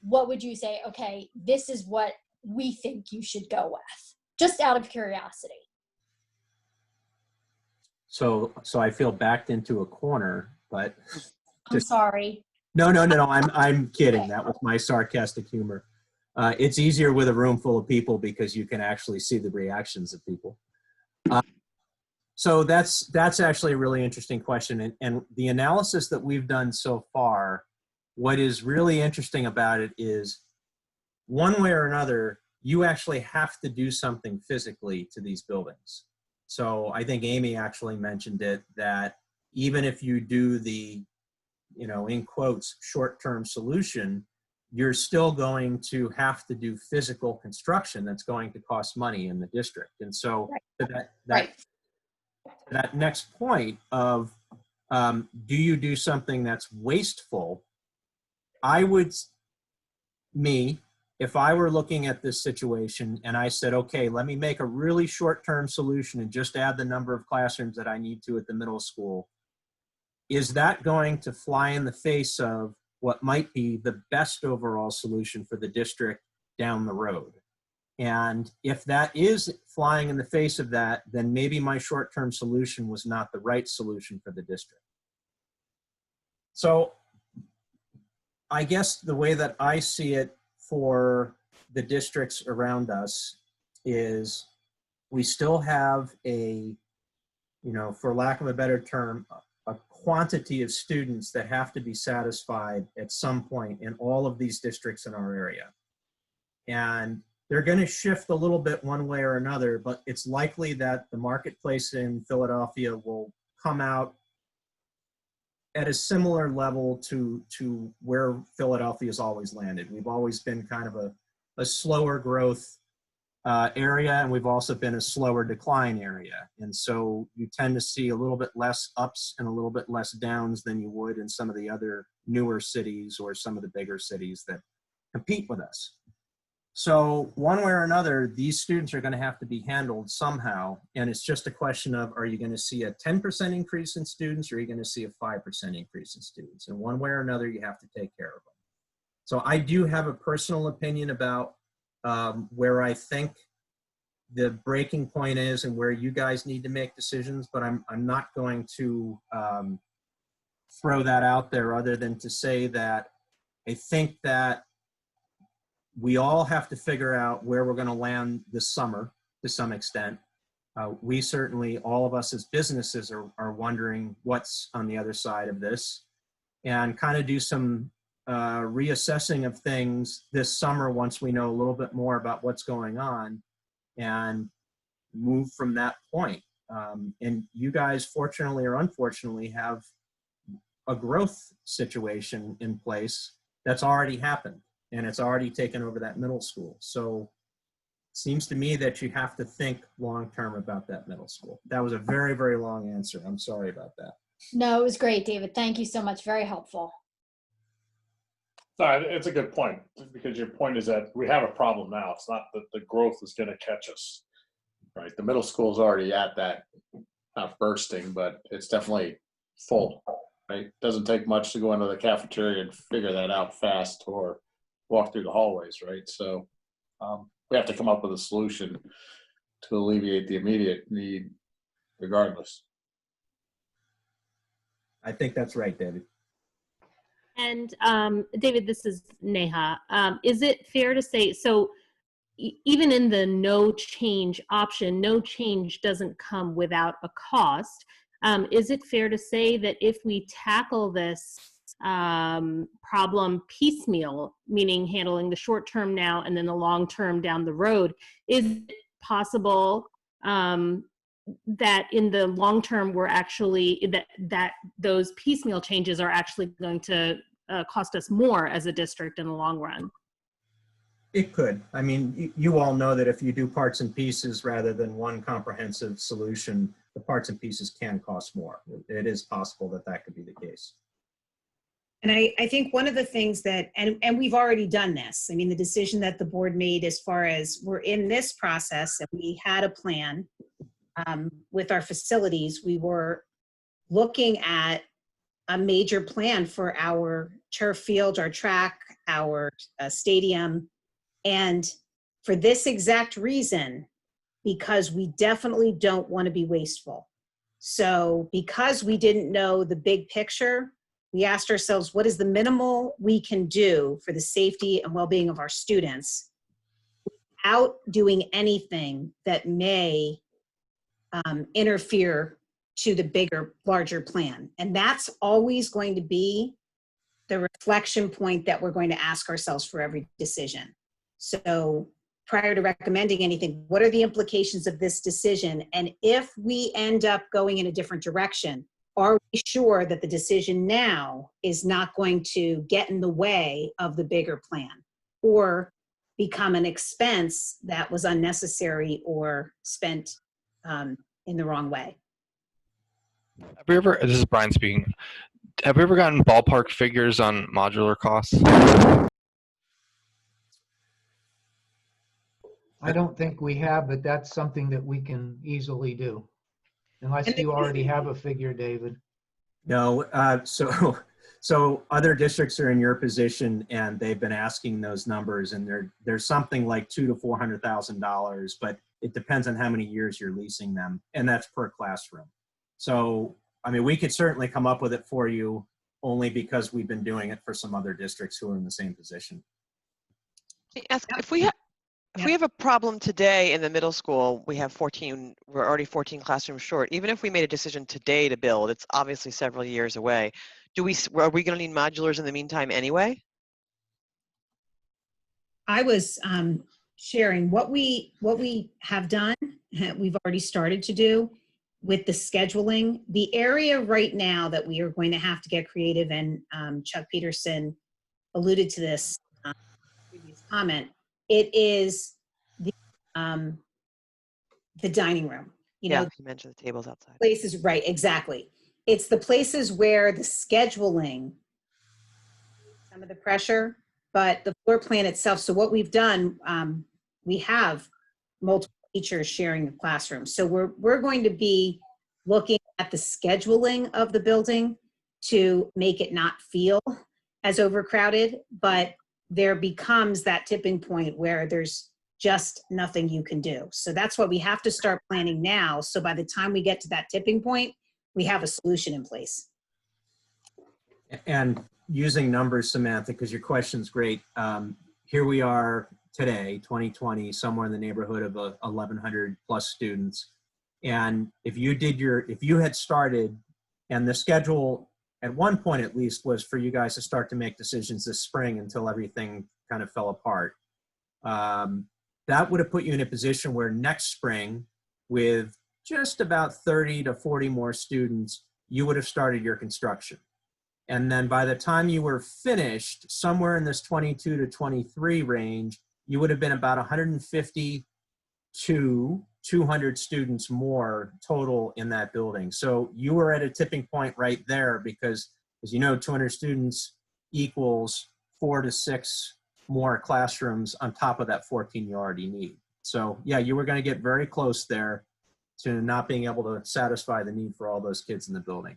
What would you say, okay, this is what we think you should go with, just out of curiosity? So I feel backed into a corner, but I'm sorry. no, I'm kidding. That was my sarcastic humor. It's easier with a room full of people because you can actually see the reactions of people. So that's actually a really interesting question. And the analysis that we've done so far, what is really interesting about it is one way or another, you actually have to do something physically to these buildings. So I think Amy actually mentioned it, that even if you do the, in quotes, short-term solution, you're still going to have to do physical construction that's going to cost money in the district. And so that next point of, do you do something that's wasteful? If I were looking at this situation and I said, okay, let me make a really short-term solution and just add the number of classrooms that I need to at the middle school, is that going to fly in the face of what might be the best overall solution for the district down the road? And if that is flying in the face of that, then maybe my short-term solution was not the right solution for the district. So I guess the way that I see it for the districts around us is we still have a, for lack of a better term, a quantity of students that have to be satisfied at some point in all of these districts in our area. And they're going to shift a little bit one way or another, but it's likely that the marketplace in Philadelphia will come out at a similar level to where Philadelphia's always landed. We've always been kind of a slower growth area, and we've also been a slower decline area. And so you tend to see a little bit less ups and a little bit less downs than you would in some of the other newer cities or some of the bigger cities that compete with us. So one way or another, these students are going to have to be handled somehow. And it's just a question of, are you going to see a 10% increase in students, or are you going to see a 5% increase in students? And one way or another, you have to take care of them. So I do have a personal opinion about where I think the breaking point is and where you guys need to make decisions, but I'm not going to throw that out there other than to say that I think that we all have to figure out where we're going to land this summer to some extent. We certainly, all of us as businesses are wondering what's on the other side of this, and kind of do some reassessing of things this summer once we know a little bit more about what's going on, and move from that point. And you guys, fortunately or unfortunately, have a growth situation in place that's already happened, and it's already taken over that middle school. So it seems to me that you have to think long-term about that middle school. That was a very, very long answer. I'm sorry about that. No, it was great, David. Thank you so much. Very helpful. No, it's a good point, because your point is that we have a problem now. It's not that the growth is going to catch us, right? The middle school is already at that, not bursting, but it's definitely full, right? Doesn't take much to go into the cafeteria and figure that out fast, or walk through the hallways, right? So we have to come up with a solution to alleviate the immediate need regardless. I think that's right, David. And David, this is Neha. Is it fair to say, so even in the no change option, no change doesn't come without a cost. Is it fair to say that if we tackle this problem piecemeal, meaning handling the short term now and then the long term down the road, is it possible that in the long term, we're actually, that those piecemeal changes are actually going to cost us more as a district in the long run. It could. I mean, you all know that if you do parts and pieces rather than one comprehensive solution, the parts and pieces can cost more. It is possible that that could be the case. And I think one of the things that, and we've already done this, I mean, the decision that the board made as far as we're in this process and we had a plan with our facilities, we were looking at a major plan for our turf field, our track, our stadium. And for this exact reason, because we definitely don't want to be wasteful. So because we didn't know the big picture, we asked ourselves, what is the minimal we can do for the safety and well-being of our students without doing anything that may interfere to the bigger, larger plan? And that's always going to be the reflection point that we're going to ask ourselves for every decision. So prior to recommending anything, what are the implications of this decision? And if we end up going in a different direction, are we sure that the decision now is not going to get in the way of the bigger plan or become an expense that was unnecessary or spent in the wrong way? Have we ever, this is Brian speaking, have we ever gotten ballpark figures on modular costs? I don't think we have, but that's something that we can easily do. Unless you already have a figure, David. No, so other districts are in your position and they've been asking those numbers, and there's something like $200,000 to $400,000, but it depends on how many years you're leasing them, and that's per classroom. So, I mean, we could certainly come up with it for you only because we've been doing it for some other districts who are in the same position. Ask, if we have a problem today in the middle school, we're already 14 classrooms short. Even if we made a decision today to build, it's obviously several years away. Are we going to need modulars in the meantime anyway? I was sharing what we have done, we've already started to do with the scheduling. The area right now that we are going to have to get creative, and Chuck Peterson alluded to this in the previous comment, it is the dining room. You know, you mentioned the tables outside. Places, right, exactly. It's the places where the scheduling, some of the pressure, but the floor plan itself. So what we've done, we have multiple teachers sharing the classroom. So we're going to be looking at the scheduling of the building to make it not feel as overcrowded, but there becomes that tipping point where there's just nothing you can do. So that's what we have to start planning now. So by the time we get to that tipping point, we have a solution in place. And using numbers, Samantha, because your question's great. Here we are today, 2020, somewhere in the neighborhood of 1,100 plus students. And if you had started, and the schedule at one point at least was for you guys to start to make decisions this spring until everything kind of fell apart. That would have put you in a position where next spring, with just about 30 to 40 more students, you would have started your construction. And then by the time you were finished, somewhere in this 22 to 23 range, you would have been about 150 to 200 students more total in that building. So you were at a tipping point right there because, as you know, 200 students equals 4 to 6 more classrooms on top of that 14 you already need. So yeah, you were going to get very close there to not being able to satisfy the need for all those kids in the building.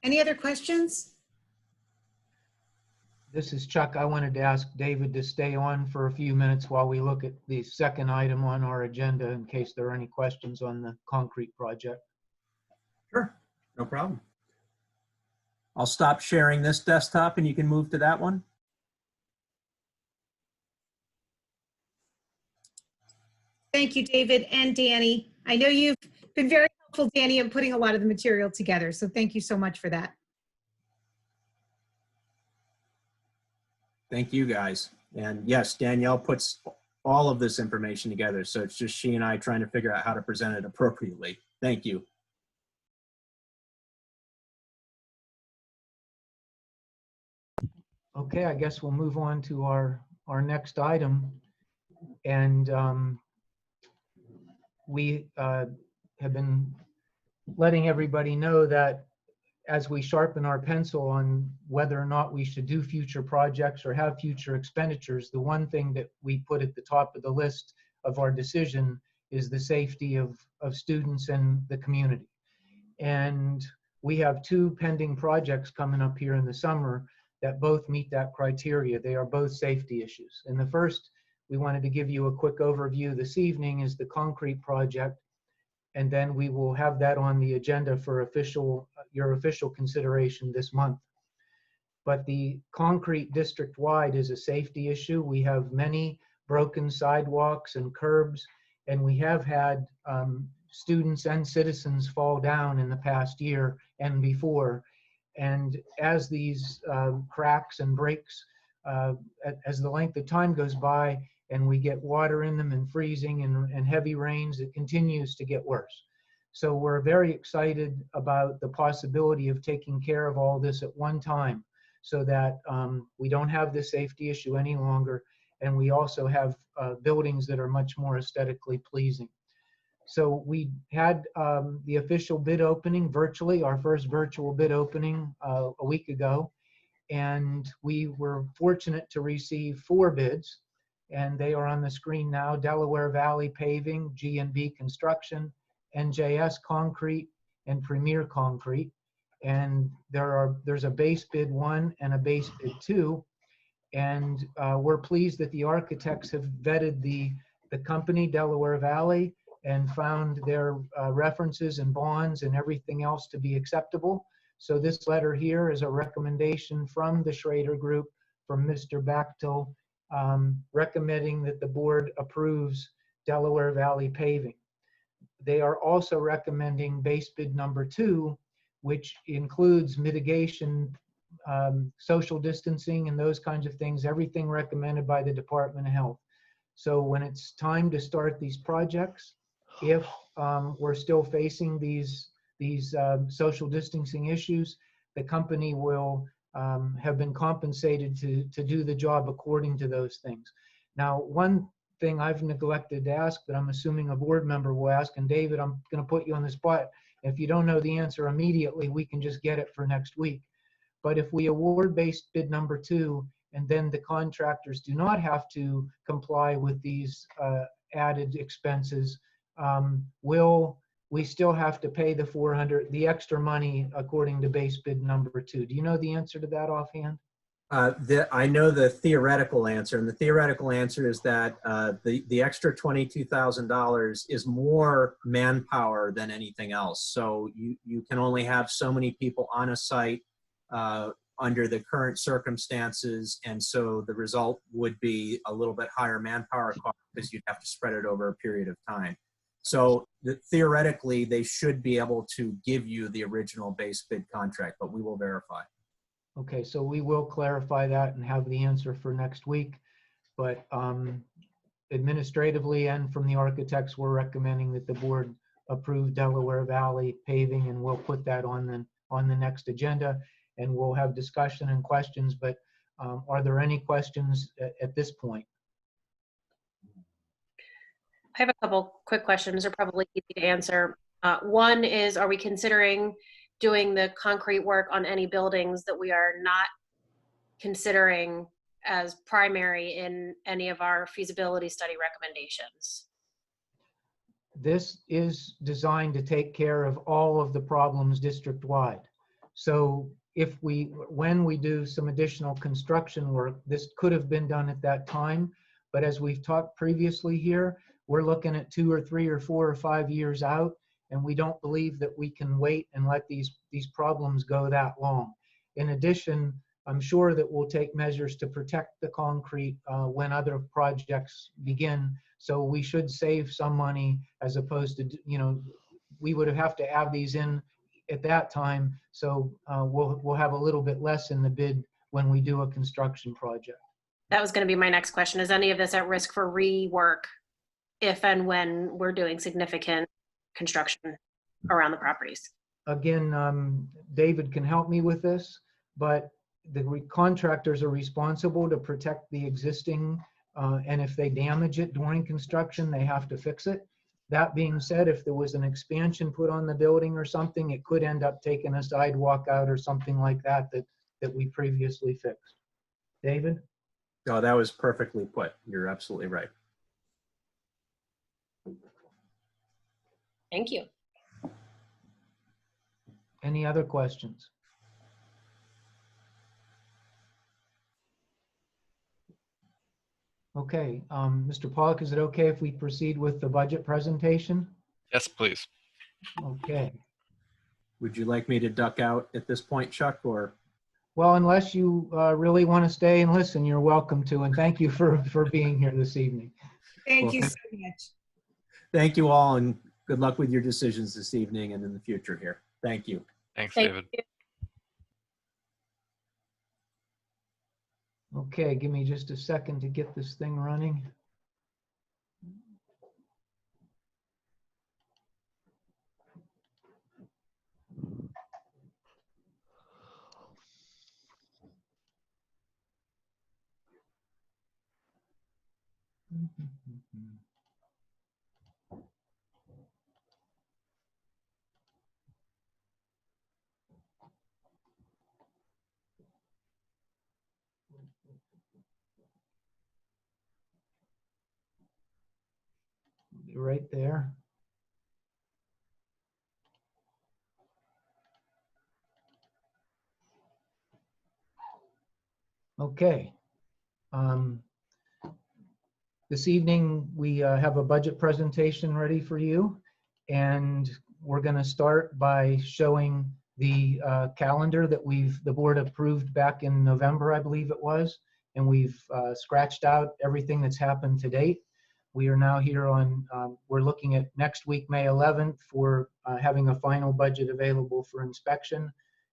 Any other questions? This is Chuck. I wanted to ask David to stay on for a few minutes while we look at the second item on our agenda in case there are any questions on the concrete project. Sure, no problem. I'll stop sharing this desktop and you can move to that one. Thank you, David and Danny. I know you've been very helpful, Danny, in putting a lot of the material together. So thank you so much for that. Thank you, guys. And yes, Danielle puts all of this information together. So it's just she and I trying to figure out how to present it appropriately. Thank you. Okay, I guess we'll move on to our next item. And we have been letting everybody know that as we sharpen our pencil on whether or not we should do future projects or have future expenditures, the one thing that we put at the top of the list of our decision is the safety of students and the community. And we have 2 pending projects coming up here in the summer that both meet that criteria. They are both safety issues. And the first, we wanted to give you a quick overview this evening, is the concrete project. And then we will have that on the agenda for your official consideration this month. But the concrete district-wide is a safety issue. We have many broken sidewalks and curbs, and we have had students and citizens fall down in the past year and before. And as these cracks and breaks, as the length of time goes by, and we get water in them and freezing and heavy rains, it continues to get worse. So we're very excited about the possibility of taking care of all this at one time so that we don't have this safety issue any longer, and we also have buildings that are much more aesthetically pleasing. So we had the official bid opening virtually, our first virtual bid opening a week ago, and we were fortunate to receive 4 bids. And they are on the screen now: Delaware Valley Paving, G&B Construction, NJS Concrete, and Premier Concrete. And there's a base bid 1 and a base bid 2. And we're pleased that the architects have vetted the company, Delaware Valley, and found their references and bonds and everything else to be acceptable. So this letter here is a recommendation from the Schrader Group, from Mr. Bachtel, recommending that the board approves Delaware Valley Paving. They are also recommending base bid number 2, which includes mitigation, social distancing, and those kinds of things, everything recommended by the Department of Health. So when it's time to start these projects, if we're still facing these social distancing issues, the company will have been compensated to do the job according to those things. Now, one thing I've neglected to ask, but I'm assuming a board member will ask, and David, I'm going to put you on the spot. If you don't know the answer immediately, we can just get it for next week. But if we award base bid number 2, and then the contractors do not have to comply with these added expenses, will we still have to pay the extra money according to base bid number 2? Do you know the answer to that offhand? I know the theoretical answer, and the theoretical answer is that the extra $22,000 is more manpower than anything else. So you can only have so many people on a site under the current circumstances, and so the result would be a little bit higher manpower cost because you'd have to spread it over a period of time. So theoretically, they should be able to give you the original base bid contract, but we will verify. Okay, so we will clarify that and have the answer for next week. But administratively and from the architects, we're recommending that the board approve Delaware Valley Paving, and we'll put that on the next agenda, and we'll have discussion and questions. But are there any questions at this point? I have a couple quick questions. They're probably easy to answer. One is, are we considering doing the concrete work on any buildings that we are not considering as primary in any of our feasibility study recommendations? This is designed to take care of all of the problems district-wide. So when we do some additional construction work, this could have been done at that time. But as we've talked previously here, we're looking at 2 or 3 or 4 or 5 years out, and we don't believe that we can wait and let these problems go that long. In addition, I'm sure that we'll take measures to protect the concrete when other projects begin. So we should save some money as opposed to we would have to add these in at that time. So we'll have a little bit less in the bid when we do a construction project. That was going to be my next question. Is any of this at risk for rework if and when we're doing significant construction around the properties? Again, David can help me with this, but the contractors are responsible to protect the existing, and if they damage it during construction, they have to fix it. That being said, if there was an expansion put on the building or something, it could end up taking a sidewalk out or something like that that we previously fixed. David? No, that was perfectly put. You're absolutely right. Thank you. Any other questions? Okay, Mr. Pollock, is it okay if we proceed with the budget presentation? Yes, please. Okay. Would you like me to duck out at this point, Chuck, or? Well, unless you really want to stay and listen, you're welcome to, and thank you for being here this evening. Thank Well, you so much. Thank you all, and good luck with your decisions this evening and in the future here. Thank you. Thanks, Thank David. you. Okay, give me just a second to get this thing running. Right there. Okay. This evening, we have a budget presentation ready for you, and we're going to start by showing the calendar that the board approved back in November, I believe it was, and we've scratched out everything that's happened to date. We are now here on, we're looking at next week, May 11th, for having a final budget available for inspection.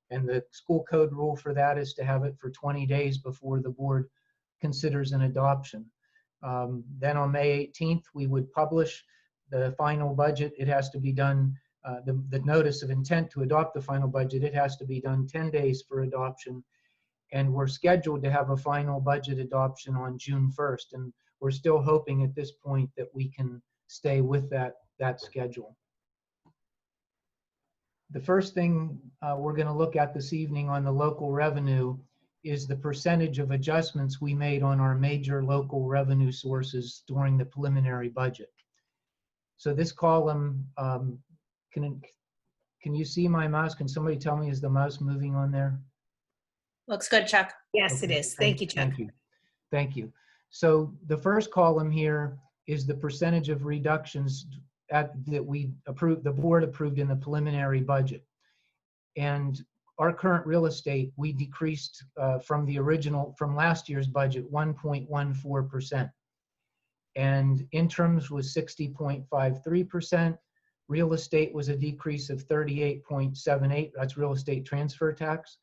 And the school code rule for that is to have it for 20 days before the board considers an adoption. Then on May 18th, we would publish the final budget. It has to be done, the notice of intent to adopt the final budget, it has to be done 10 days for adoption. And we're scheduled to have a final budget adoption on June 1st. And we're still hoping at this point that we can stay with that schedule. The first thing we're going to look at this evening on the local revenue is the percentage of adjustments we made on our major local revenue sources during the preliminary budget. So this column, can you see my mouse? Can somebody tell me, is the mouse moving on there? Looks good, Chuck. Yes, it Okay, is. Thank you, Chuck. Thank you. Thank you. So the first column here is the percentage of reductions that the board approved in the preliminary budget. And our current real estate, we decreased from last year's budget, 1.14%. And interims was 60.53%. Real estate was a decrease of 38.78. That's real estate transfer tax.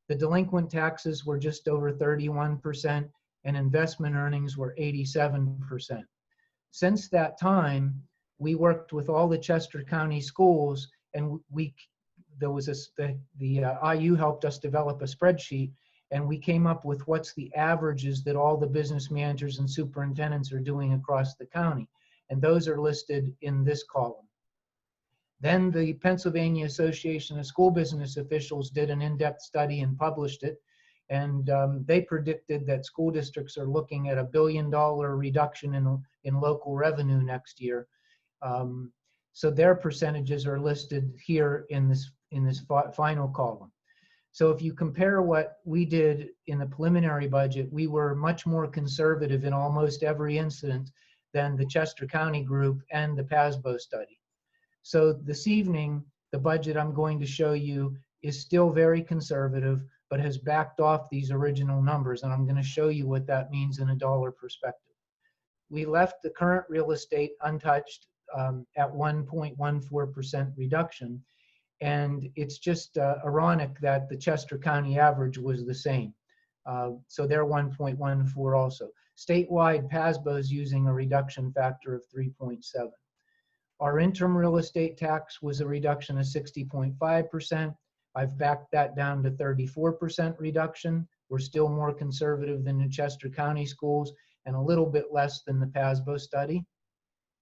The delinquent taxes were just over 31%, and investment earnings were 87%. Since that time, we worked with all the Chester County schools, and the IU helped us develop a spreadsheet, and we came up with what's the averages that all the business managers and superintendents are doing across the county. And those are listed in this column. Then the Pennsylvania Association of School Business Officials did an in-depth study and published it. And they predicted that school districts are looking at $1 billion reduction in local revenue next year. So their percentages are listed here in this final column. So if you compare what we did in the preliminary budget, we were much more conservative in almost every incident than the Chester County group and the PASBO study. So this evening, the budget I'm going to show you is still very conservative, but has backed off these original numbers. And I'm going to show you what that means in a dollar perspective. We left the current real estate untouched. at 1.14% reduction. And it's just ironic that the Chester County average was the same. So they're 1.14 also. Statewide, PASBO is using a reduction factor of 3.7. Our interim real estate tax was a reduction of 60.5%. I've backed that down to 34% reduction. We're still more conservative than the Chester County schools and a little bit less than the PASBO study.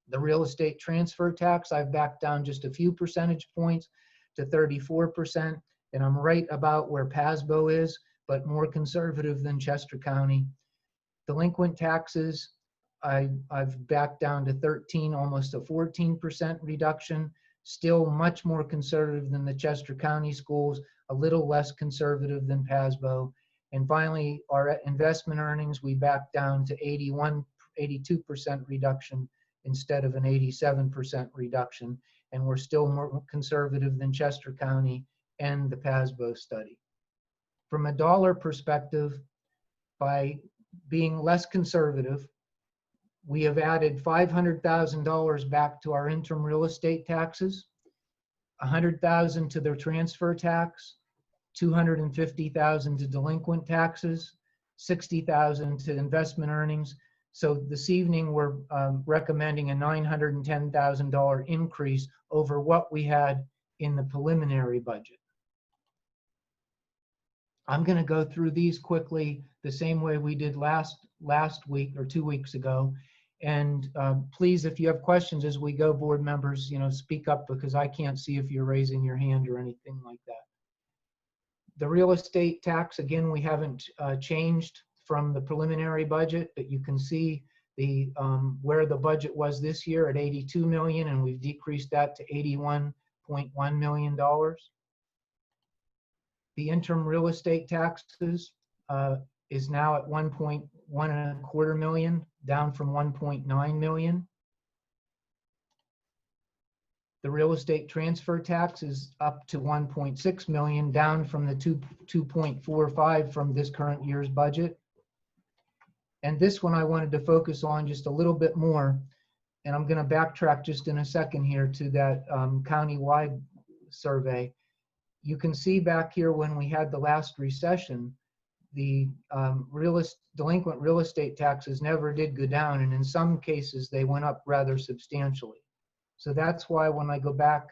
The real estate transfer tax, I've backed down just a few percentage points to 34%, and I'm right about where PASBO is, but more conservative than Chester County. Delinquent taxes, I've backed down to 13, almost a 14% reduction, still much more conservative than the Chester County schools, a little less conservative than PASBO. And finally, our investment earnings, we backed down to 82% reduction instead of an 87% reduction. And we're still more conservative than Chester County and the PASBO study. From a dollar perspective, by being less conservative, we have added $500,000 back to our interim real estate taxes, $100,000 to their transfer tax, $250,000 to delinquent taxes, $60,000 to investment earnings. So this evening we're recommending a $910,000 increase over what we had in the preliminary budget. I'm going to go through these quickly the same way we did last week or 2 weeks ago. And please, if you have questions as we go, board members, speak up, because I can't see if you're raising your hand or anything like that. The real estate tax, again, we haven't changed from the preliminary budget, but you can see the where the budget was this year at 82 million, and we've decreased that to $81.1 million. The interim real estate taxes is now at 1.125 million, down from 1.9 million. The real estate transfer tax is up to 1.6 million, down from the 2.45 from this current year's budget. And this one I wanted to focus on just a little bit more, and I'm going to backtrack just in a second here to that county-wide survey. You can see back here when we had the last recession, the delinquent real estate taxes never did go down, and in some cases they went up rather substantially. So that's why when I go back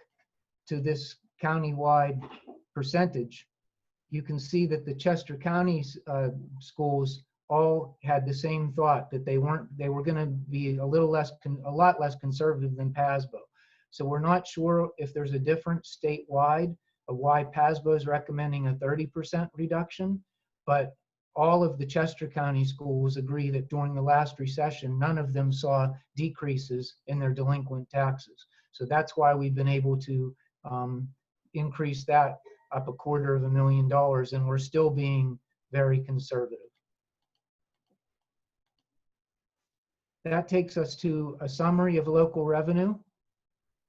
to this county-wide percentage, you can see that the Chester County schools all had the same thought, that they were going to be a lot less conservative than PASBO. So we're not sure if there's a difference statewide of why PASBO is recommending a 30% reduction, but all of the Chester County schools agree that during the last recession, none of them saw decreases in their delinquent taxes. So that's why we've been able to increase that up $250,000, and we're still being very conservative. That takes us to a summary of local revenue.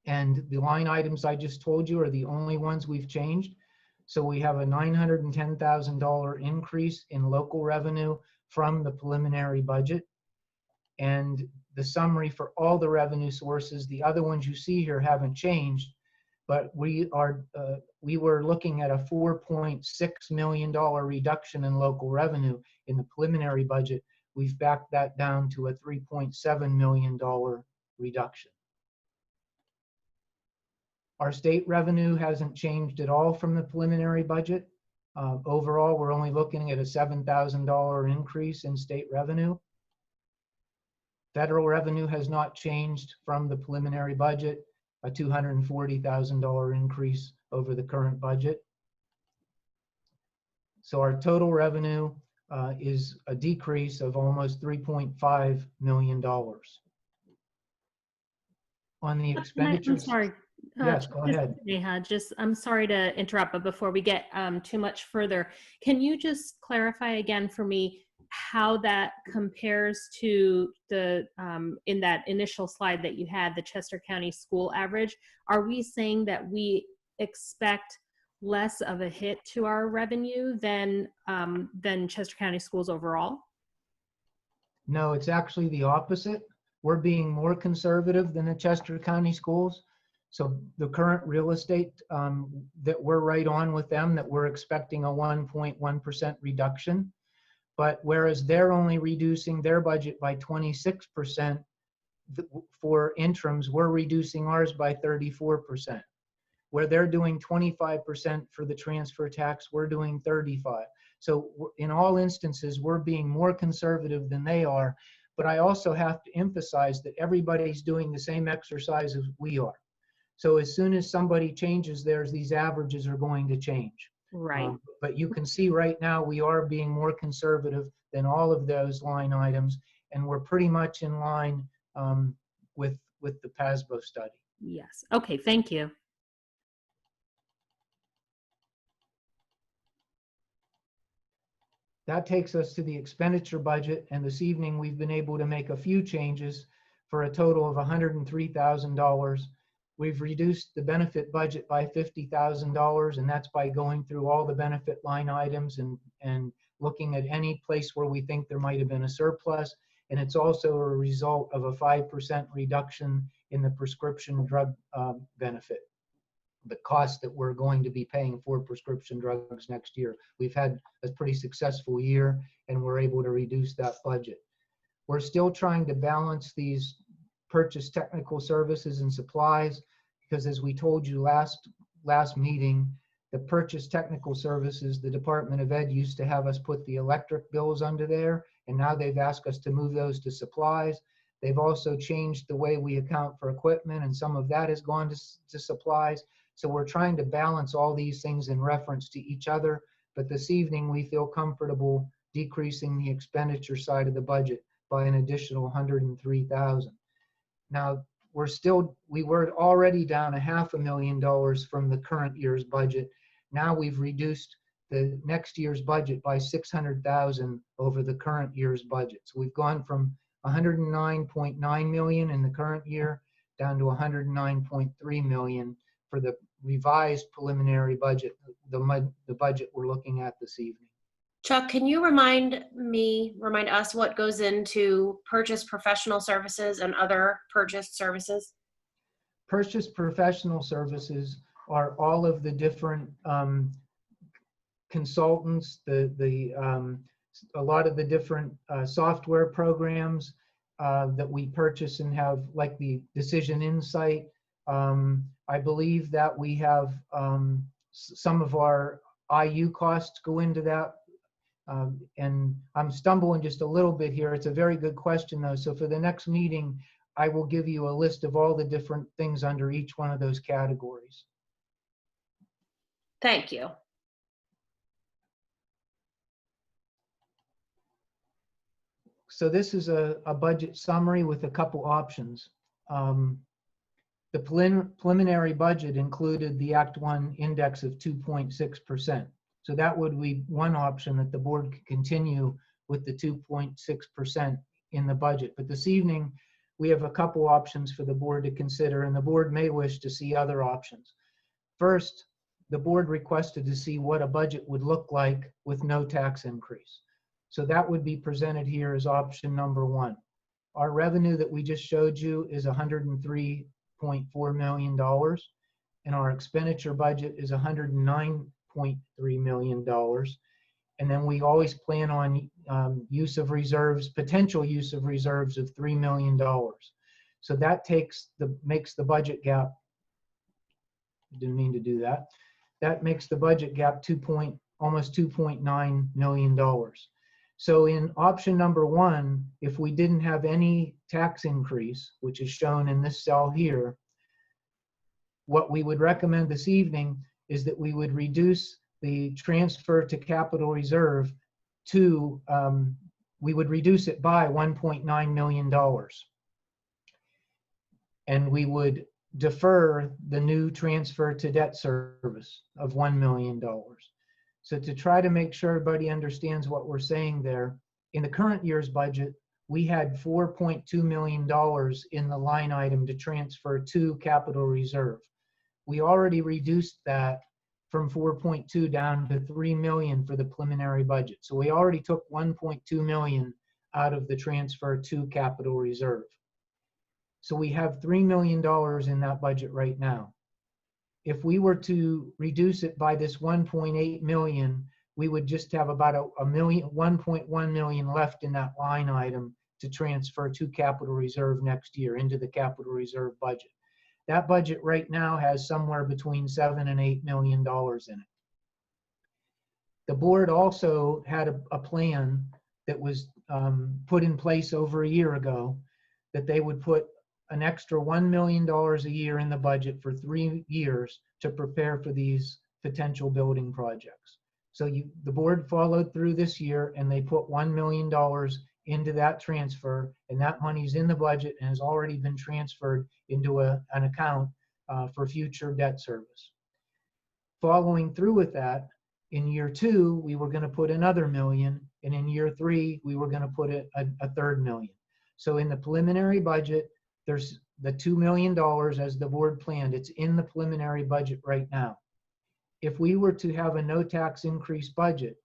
And the line items I just told you are the only ones we've changed. So we have a $910,000 increase in local revenue from the preliminary budget. And the summary for all the revenue sources, the other ones you see here haven't changed, but we were looking at a $4.6 million reduction in local revenue in the preliminary budget. We've backed that down to a $3.7 million reduction. Our state revenue hasn't changed at all from the preliminary budget. Overall, we're only looking at a $7,000 increase in state revenue. Federal revenue has not changed from the preliminary budget, a $240,000 increase over the current budget. So our total revenue is a decrease of almost $3.5 million. On the expenditures. I'm sorry. Yes, go ahead. Neha, I'm sorry to interrupt, but before we get too much further, can you just clarify again for me how that compares to the, in that initial slide that you had, the Chester County school average? Are we saying that we expect less of a hit to our revenue than Chester County schools overall? No, it's actually the opposite. we're being more conservative than the Chester County Schools. So the current real estate that we're right on with them, that we're expecting a 1.1% reduction. But whereas they're only reducing their budget by 26% for interims, we're reducing ours by 34%. Where they're doing 25% for the transfer tax, we're doing 35%. So in all instances, we're being more conservative than they are. But I also have to emphasize that everybody's doing the same exercise as we are. So as soon as somebody changes theirs, these averages are going to change. Right. But you can see right now we are being more conservative than all of those line items, and we're pretty much in line with the PASBO study. Yes. Okay, thank you. That takes us to the expenditure budget, and this evening we've been able to make a few changes for a total of $103,000. We've reduced the benefit budget by $50,000, and that's by going through all the benefit line items and looking at any place where we think there might have been a surplus. And it's also a result of a 5% reduction in the prescription drug benefit, the cost that we're going to be paying for prescription drugs next year. We've had a pretty successful year, and we're able to reduce that budget. We're still trying to balance these purchase technical services and supplies, because as we told you last meeting, the purchase technical services, the Department of Ed used to have us put the electric bills under there, and now they've asked us to move those to supplies. They've also changed the way we account for equipment, and some of that has gone to supplies. So we're trying to balance all these things in reference to each other. But this evening, we feel comfortable decreasing the expenditure side of the budget by an additional $103,000. Now, we were already down $500,000 from the current year's budget. Now we've reduced the next year's budget by $600,000 over the current year's budget. So we've gone from $109.9 million in the current year down to $109.3 million for the revised preliminary budget, the budget we're looking at this evening. Chuck, can you remind us what goes into purchase professional services and other purchased services? Purchase professional services are all of the different consultants, a lot of the different software programs that we purchase and have, like the Decision Insight. I believe that we have some of our IU costs go into that. And I'm stumbling just a little bit here. It's a very good question, though. So for the next meeting, I will give you a list of all the different things under each one of those categories. Thank you. So this is a budget summary with a couple options. The preliminary budget included the Act 1 index of 2.6%. So that would be one option, that the board could continue with the 2.6% in the budget. But this evening, we have a couple options for the board to consider, and the board may wish to see other options. First, the board requested to see what a budget would look like with no tax increase. So that would be presented here as option number one. Our revenue that we just showed you is $103.4 million, and our expenditure budget is $109.3 million. And then we always plan on use of reserves, potential use of reserves of $3 million. So that makes the budget gap, didn't mean to do that. That makes the budget gap almost $2.9 million. So in option number one, if we didn't have any tax increase, which is shown in this cell here, what we would recommend this evening is that we would reduce the transfer to capital reserve to, we would reduce it by $1.9 million. And we would defer the new transfer to debt service of $1 million. So to try to make sure everybody understands what we're saying there, in the current year's budget, we had $4.2 million in the line item to transfer to capital reserve. We already reduced that from 4.2 down to 3 million for the preliminary budget. So we already took 1.2 million out of the transfer to capital reserve. So we have $3 million in that budget right now. If we were to reduce it by this 1.8 million, we would just have about a million, 1.1 million left in that line item to transfer to capital reserve next year into the capital reserve budget. That budget right now has somewhere between $7 and $8 million in it. The board also had a plan that was put in place over a year ago that they would put an extra $1 million a year in the budget for 3 years to prepare for these potential building projects. So the board followed through this year and they put $1 million into that transfer, and that money's in the budget and has already been transferred into an account for future debt service. Following through with that, in year 2, we were going to put another $1 million, and in year 3, we were going to put a third $1 million. So in the preliminary budget, there's the $2 million as the board planned. It's in the preliminary budget right now. If we were to have a no tax increase budget,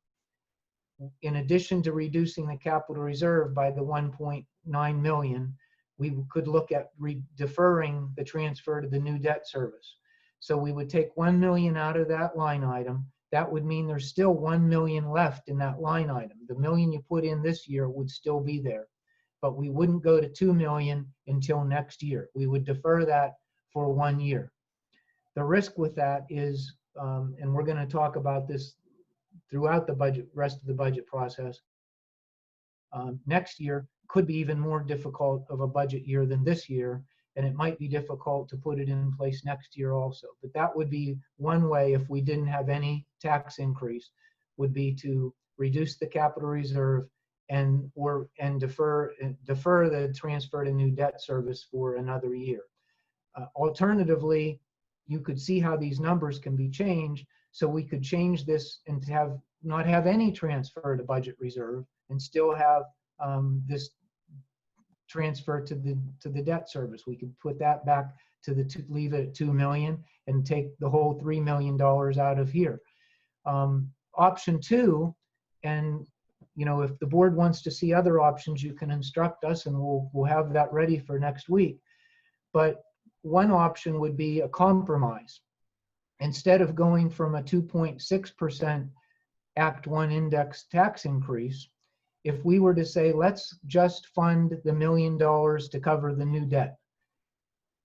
in addition to reducing the capital reserve by the 1.9 million, we could look at deferring the transfer to the new debt service. So we would take 1 million out of that line item. That would mean there's still 1 million left in that line item. The million you put in this year would still be there, but we wouldn't go to 2 million until next year. We would defer that for 1 year. The risk with that is, and we're going to talk about this throughout the budget, rest of the budget process, next year could be even more difficult of a budget year than this year, and it might be difficult to put it in place next year also. But that would be one way, if we didn't have any tax increase, would be to reduce the capital reserve and defer the transfer to new debt service for another year. Alternatively, you could see how these numbers can be changed. So we could change this and not have any transfer to budget reserve and still have this transfer to the debt service. We could put that back to leave it at 2 million and take the whole $3 million out of here. Option 2, and if the board wants to see other options, you can instruct us and we'll have that ready for next week. But one option would be a compromise. Instead of going from a 2.6% Act 1 index tax increase, if we were to say, let's just fund the $1 million to cover the new debt.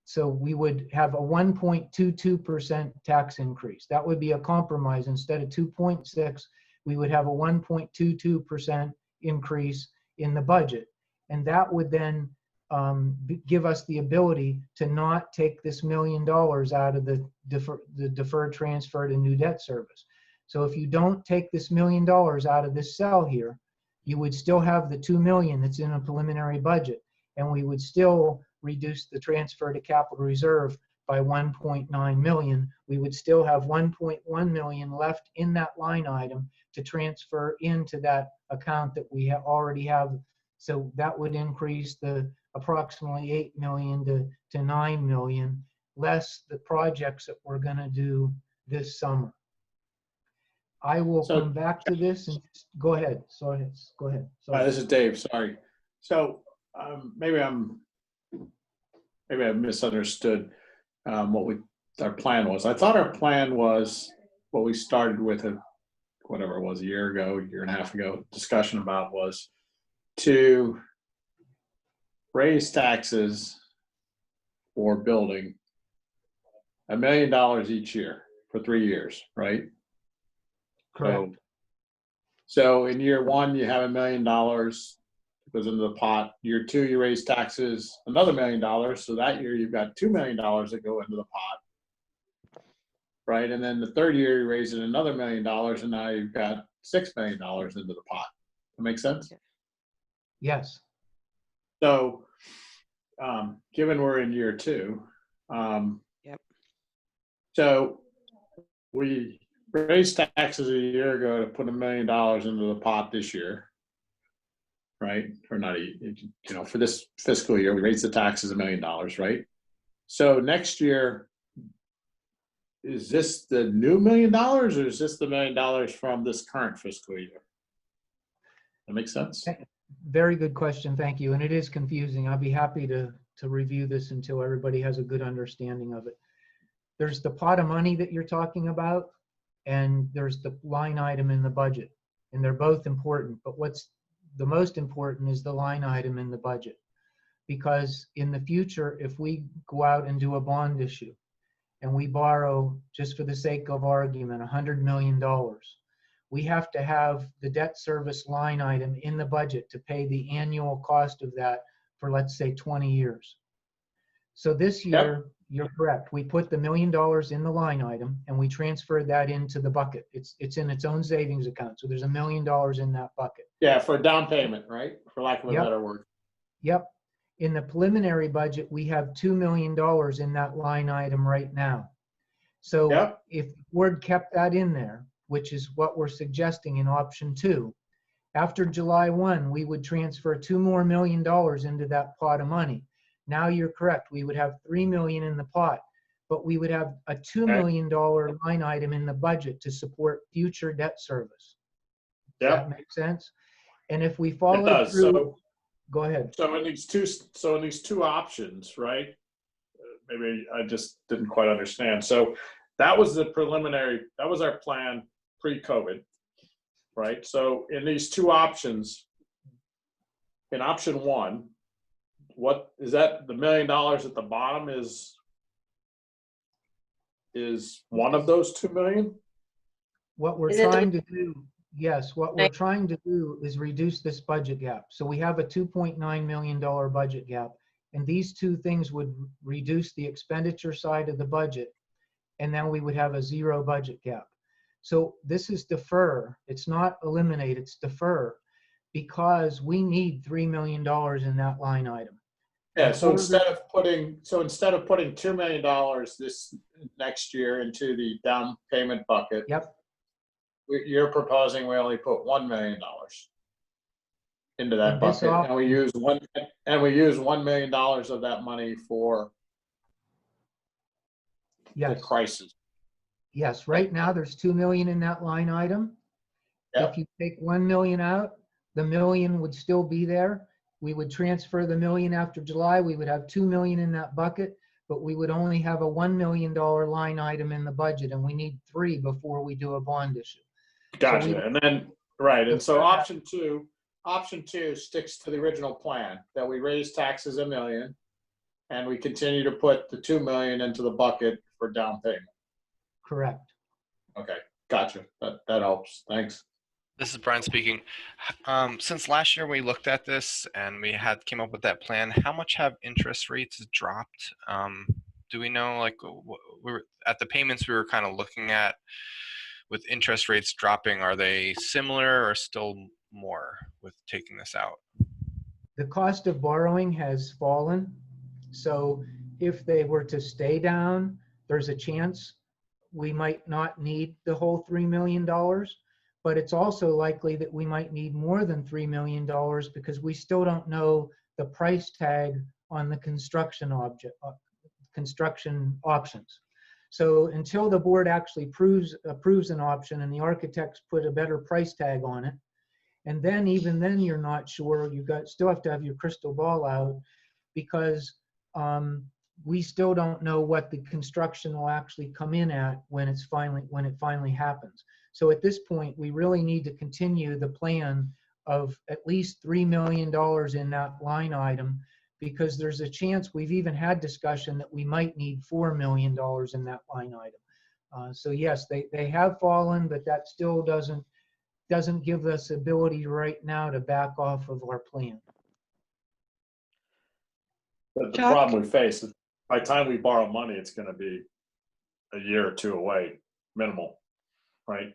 So we would have a 1.22% tax increase. That would be a compromise. Instead of 2.6, we would have a 1.22% increase in the budget. And that would then give us the ability to not take this $1 million out of the deferred transfer to new debt service. So if you don't take this $1 million out of this cell here, you would still have the 2 million that's in a preliminary budget, and we would still reduce the transfer to capital reserve by 1.9 million. We would still have 1.1 million left in that line item to transfer into that account that we already have. So that would increase the approximately 8 million to 9 million, less the projects that we're going to do this summer. I will come back to this and go ahead. Sorry, go ahead. Sorry. This is Dave. Sorry. So maybe I misunderstood what our plan was. I thought our plan was what we started with, whatever it was, a year and a half ago, discussion about was to raise taxes for building $1 million each year for 3 years, right? Correct. So in year 1, you have $1 million goes into the pot. Year 2, you raise taxes another $1 million. So that year you've got $2 million that go into the pot, right? And then the third year you raise it another $1 million, and now you've got $6 million into the pot. That make sense? Yes. So, given we're in year 2, Yep. So we raised taxes a year ago to put $1 million into the pot this year, right? Or not, for this fiscal year, we raised the taxes $1 million, right? So next year, is this the new $1 million, or is this the $1 million from this current fiscal year? That makes sense? Very good question. Thank you. And it is confusing. I'll be happy to to review this until everybody has a good understanding of it. There's the pot of money that you're talking about, and there's the line item in the budget. And they're both important, but what's the most important is the line item in the budget. Because in the future, if we go out and do a bond issue and we borrow, just for the sake of argument, $100 million, we have to have the debt service line item in the budget to pay the annual cost of that for, let's say, 20 years. So this year, you're correct. We put the $1 million in the line item and we transferred that into the bucket. It's in its own savings account. So there's $1 million in that bucket. Yeah, for a down payment, right? For lack of a Yep. better word. Yep. In the preliminary budget, we have $2 million in that line item right now. So Yep. if the board kept that in there, which is what we're suggesting in option 2, after July 1, we would transfer $2 more million into that pot of money. Now you're correct. We would have $3 million in the pot, but we would have a $2 million line item in the budget to support future debt service. Does that make sense? And if we follow through, So, go ahead. So in these two options, right? Maybe I just didn't quite understand. So that was the preliminary, that was our plan pre-COVID, right? So in these two options, in option 1, what is that? The $1 million at the bottom is one of those 2 million? What we're Is it the- trying to do, yes, what we're trying to do is reduce this budget gap. So we have a $2.9 million budget gap, and these two things would reduce the expenditure side of the budget, and then we would have a 0 budget gap. So this is defer. It's not eliminate, it's defer, because we need $3 million in that line item. Yeah, so instead of putting $2 million this next year into the down payment bucket, Yep. you're proposing we only put $1 million into that And this bucket, and we use $1 million of that money for the Yes. crisis. Yes, right now there's 2 million in that line item. Yep. If you take 1 million out, the million would still be there. We would transfer the million after July. We would have 2 million in that bucket, but we would only have a $1 million line item in the budget, and we need 3 before we do a bond issue. Gotcha. So And then, right, and so Before option two sticks to the original plan, that we raise taxes $1 million, and we continue to put the 2 million into the bucket for down payment. Correct. Okay, gotcha. That helps. Thanks. This is Brian speaking. Since last year we looked at this and we came up with that plan, how much have interest rates dropped? Do we know, like, we were at the payments we were kind of looking at with interest rates dropping, are they similar or still more with taking this out? The cost of borrowing has fallen. So if they were to stay down, there's a chance we might not need the whole $3 million. But it's also likely that we might need more than $3 million because we still don't know the price tag on the construction options. So until the board actually approves an option and the architects put a better price tag on it, and then even then you're not sure, still have to have your crystal ball out, because we still don't know what the construction will actually come in at when it finally happens. So at this point, we really need to continue the plan of at least $3 million in that line item, because there's a chance, we've even had discussion that we might need $4 million in that line item. So yes, they have fallen, but that still doesn't give us ability right now to back off of our plan. But the Chuck? problem we face is by the time we borrow money, it's going to be a year or two away, minimal, right?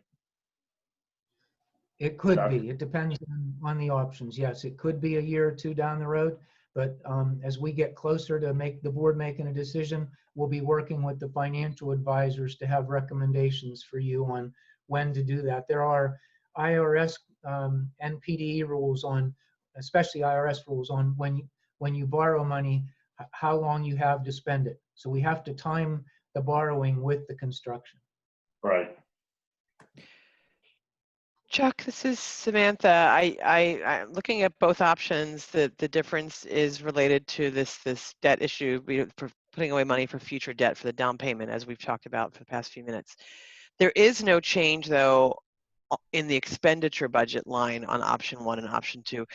It could Chuck? be. It depends on the options. Yes, it could be a year or two down the road. But as we get closer to the board making a decision, we'll be working with the financial advisors to have recommendations for you on when to do that. There are IRS NPDE rules on, especially IRS rules on when you borrow money, how long you have to spend it. So we have to time the borrowing with the construction. Right. Chuck, this is Samantha. I'm looking at both options. The difference is related to this debt issue, for putting away money for future debt for the down payment, as we've talked about for the past few minutes. There is no change, though, in the expenditure budget line on option 1 and option 2.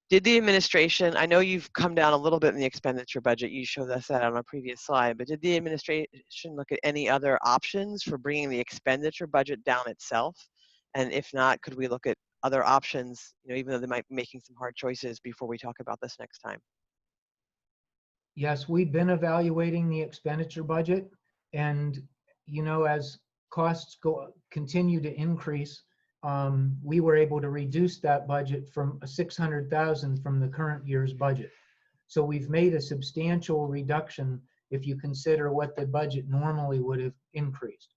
Did the administration, I know you've come down a little bit in the expenditure budget, you showed us that on a previous slide, but did the administration look at any other options for bringing the expenditure budget down itself? And if not, could we look at other options, even though they might be making some hard choices before we talk about this next time? Yes, we've been evaluating the expenditure budget, and as costs continue to increase, we were able to reduce that budget from $600,000 from the current year's budget. So we've made a substantial reduction if you consider what the budget normally would have increased.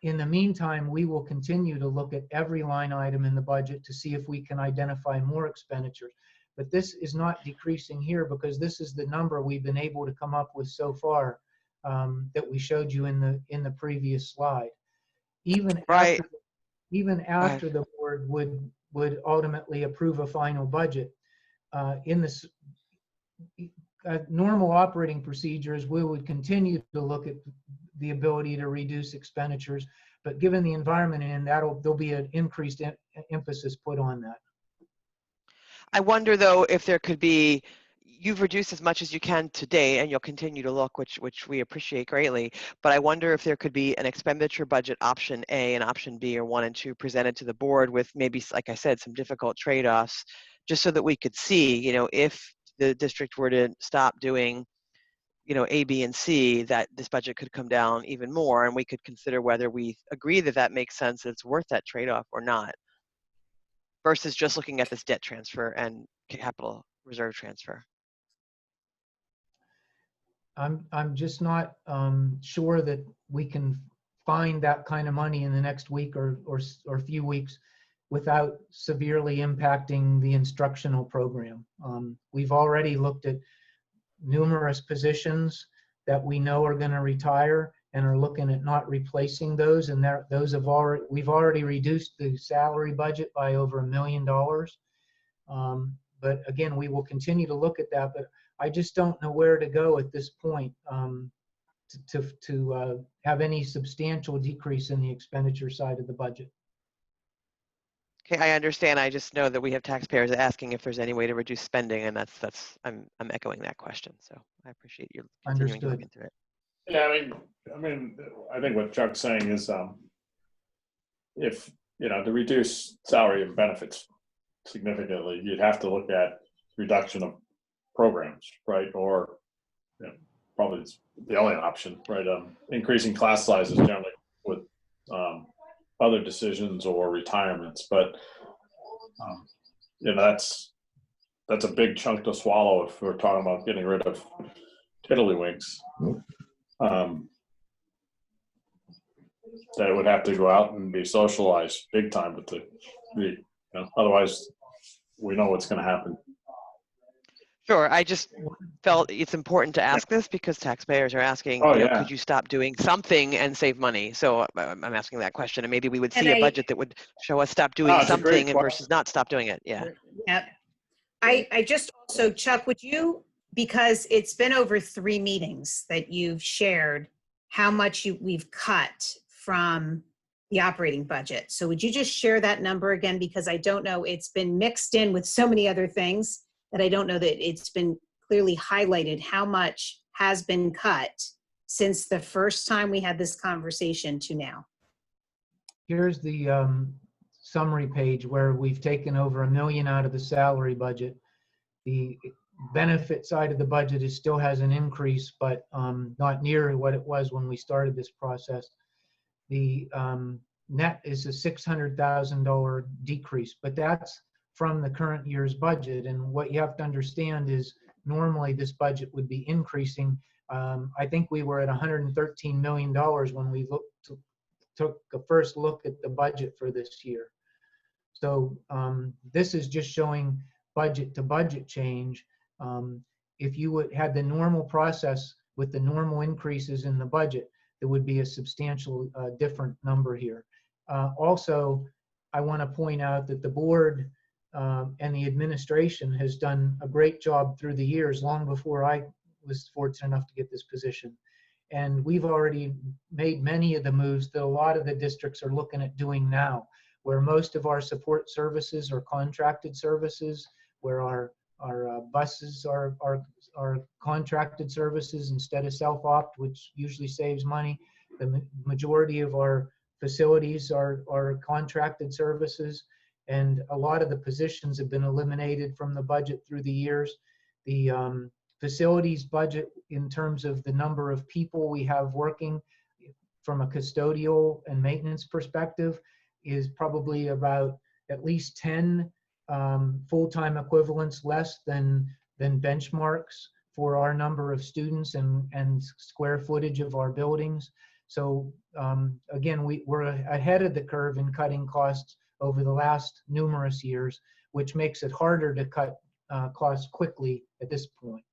In the meantime, we will continue to look at every line item in the budget to see if we can identify more expenditures. But this is not decreasing here because this is the number we've been able to come up with so far, that we showed you in the previous slide. Even after the board would ultimately approve a final budget, in this normal operating procedures, we would continue to look at the ability to reduce expenditures, but given the environment, and there'll be an increased emphasis put on that. I wonder, though, if there could be, you've reduced as much as you can today, and you'll continue to look, which we appreciate greatly, but I wonder if there could be an expenditure budget option A and option B, or 1 and 2, presented to the board with maybe, like I said, some difficult trade-offs, just so that we could see, if the district were to stop doing A, B, and C, that this budget could come down even more, and we could consider whether we agree that that makes sense, that it's worth that trade-off or not, versus just looking at this debt transfer and capital reserve transfer. I'm just not sure that we can find that kind of money in the next week or few weeks without severely impacting the instructional program. We've already looked at numerous positions that we know are going to retire and are looking at not replacing those, and we've already reduced the salary budget by over $1 million. But again, we will continue to look at that, but I just don't know where to go at this point to have any substantial decrease in the expenditure side of the budget. Okay, I understand. I just know that we have taxpayers asking if there's any way to reduce spending, and I'm echoing that question. So I appreciate you continuing to look into it. Yeah, I think what Chuck's saying is, if to reduce salary and benefits significantly, you'd have to look at reduction of programs, right? Or probably it's the only option, right? Increasing class sizes generally with other decisions or retirements, but that's a big chunk to swallow if we're talking about getting rid of tiddlywinks. That would have to go out and be socialized big time with otherwise we know what's going to happen. Sure, I just felt it's important to ask this because taxpayers are asking, could you stop doing something and save money? So I'm asking that question, and maybe we would see a budget that would show us stop doing something and versus not stop doing it. Yeah. Yep. I just also, Chuck, would you, because it's been over 3 meetings that you've shared how much we've cut from the operating budget. So would you just share that number again? Because I don't know, it's been mixed in with so many other things that I don't know that it's been clearly highlighted how much has been cut since the first time we had this conversation to now. Here's the summary page where we've taken over $1 million out of the salary budget. The benefit side of the budget still has an increase, but not near what it was when we started this process. The net is a $600,000 decrease, but that's from the current year's budget. And what you have to understand is normally this budget would be increasing. I think we were at $113 million when we took a first look at the budget for this year. So this is just showing budget to budget change. If you had the normal process with the normal increases in the budget, there would be a substantial different number here. Also, I want to point out that the board and the administration has done a great job through the years, long before I was fortunate enough to get this position. And we've already made many of the moves that a lot of the districts are looking at doing now, where most of our support services are contracted services, where our buses are contracted services instead of self-opt, which usually saves money. The majority of our facilities are contracted services, and a lot of the positions have been eliminated from the budget through the years. The facilities budget, in terms of the number of people we have working from a custodial and maintenance perspective, is probably about at least 10 full-time equivalents less than benchmarks for our number of students and square footage of our buildings. So again, we're ahead of the curve in cutting costs over the last numerous years, which makes it harder to cut costs quickly at this point.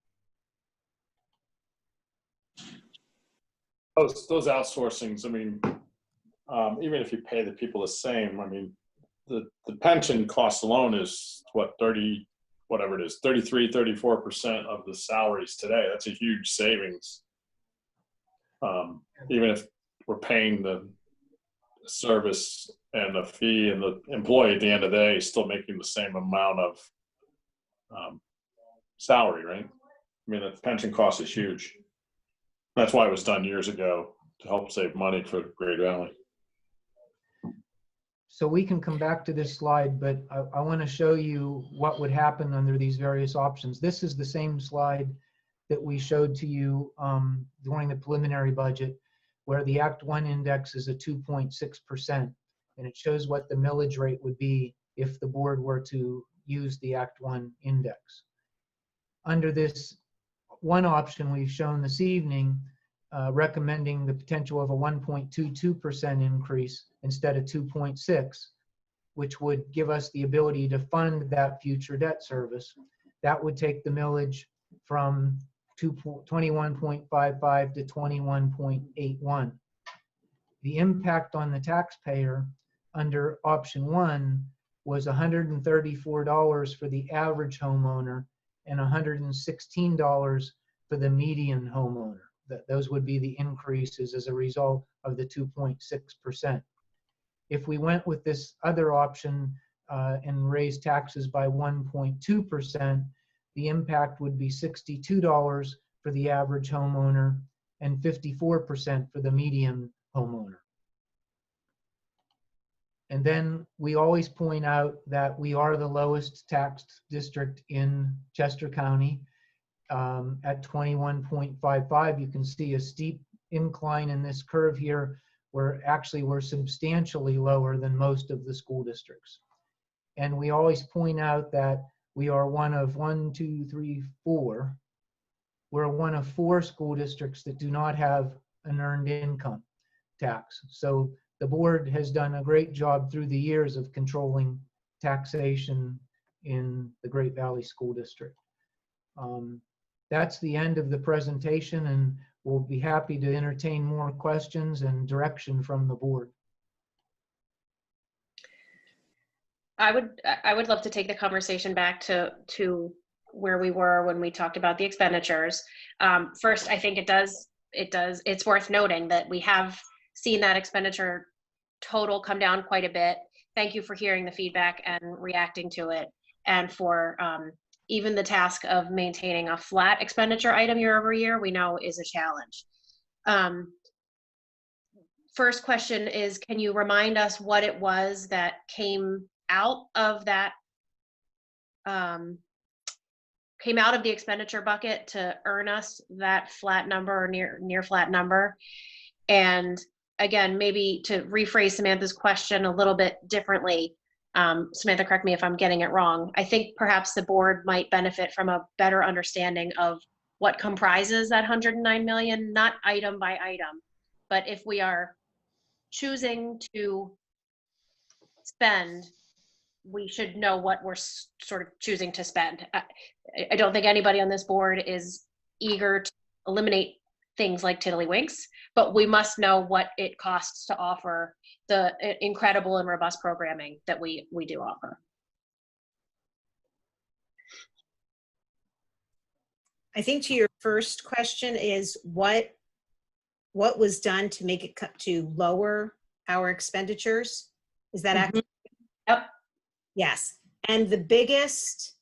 Those outsourcings, I mean, even if you pay the people the same, I mean, the pension cost alone is what, 30, whatever it is, 33, 34% of the salaries today. That's a huge savings. Even if we're paying the service and the fee, and the employee at the end of the day is still making the same amount of salary, right? I mean, the pension cost is huge. That's why it was done years ago, to help save money for Great Valley. So we can come back to this slide, but I want to show you what would happen under these various options. This is the same slide that we showed to you during the preliminary budget, where the Act 1 index is a 2.6%, and it shows what the millage rate would be if the board were to use the Act 1 index. Under this one option we've shown this evening, recommending the potential of a 1.22% increase instead of 2.6, which would give us the ability to fund that future debt service. That would take the millage from 21.55 to 21.81. The impact on the taxpayer under option 1 was $134 for the average homeowner and $116 for the median homeowner. Those would be the increases as a result of the 2.6%. If we went with this other option and raised taxes by 1.2%, the impact would be $62 for the average homeowner and 54% for the median homeowner. And then we always point out that we are the lowest taxed district in Chester County. At 21.55, you can see a steep incline in this curve here, where actually we're substantially lower than most of the school districts. And we always point out that we are one of 4. We're one of 4 school districts that do not have an earned income tax. So the board has done a great job through the years of controlling taxation in the Great Valley School District. That's the end of the presentation, and we'll be happy to entertain more questions and direction from the board. I would love to take the conversation back to where we were when we talked about the expenditures. First, I think it's worth noting that we have seen that expenditure total come down quite a bit. Thank you for hearing the feedback and reacting to it, and for even the task of maintaining a flat expenditure item year over year, we know is a challenge. First question is, can you remind us what it was that came out of that, came out of the expenditure bucket to earn us that flat number or near flat number? And again, maybe to rephrase Samantha's question a little bit differently, Samantha, correct me if I'm getting it wrong. I think perhaps the board might benefit from a better understanding of what comprises that 109 million, not item by item, but if we are choosing to spend, we should know what we're sort of choosing to spend. I don't think anybody on this board is eager to eliminate things like tiddlywinks, but we must know what it costs to offer the incredible and robust programming that we do offer. I think to your first question is what was done to make it to lower our expenditures? Is that accurate? Yep. Yes. And the biggest,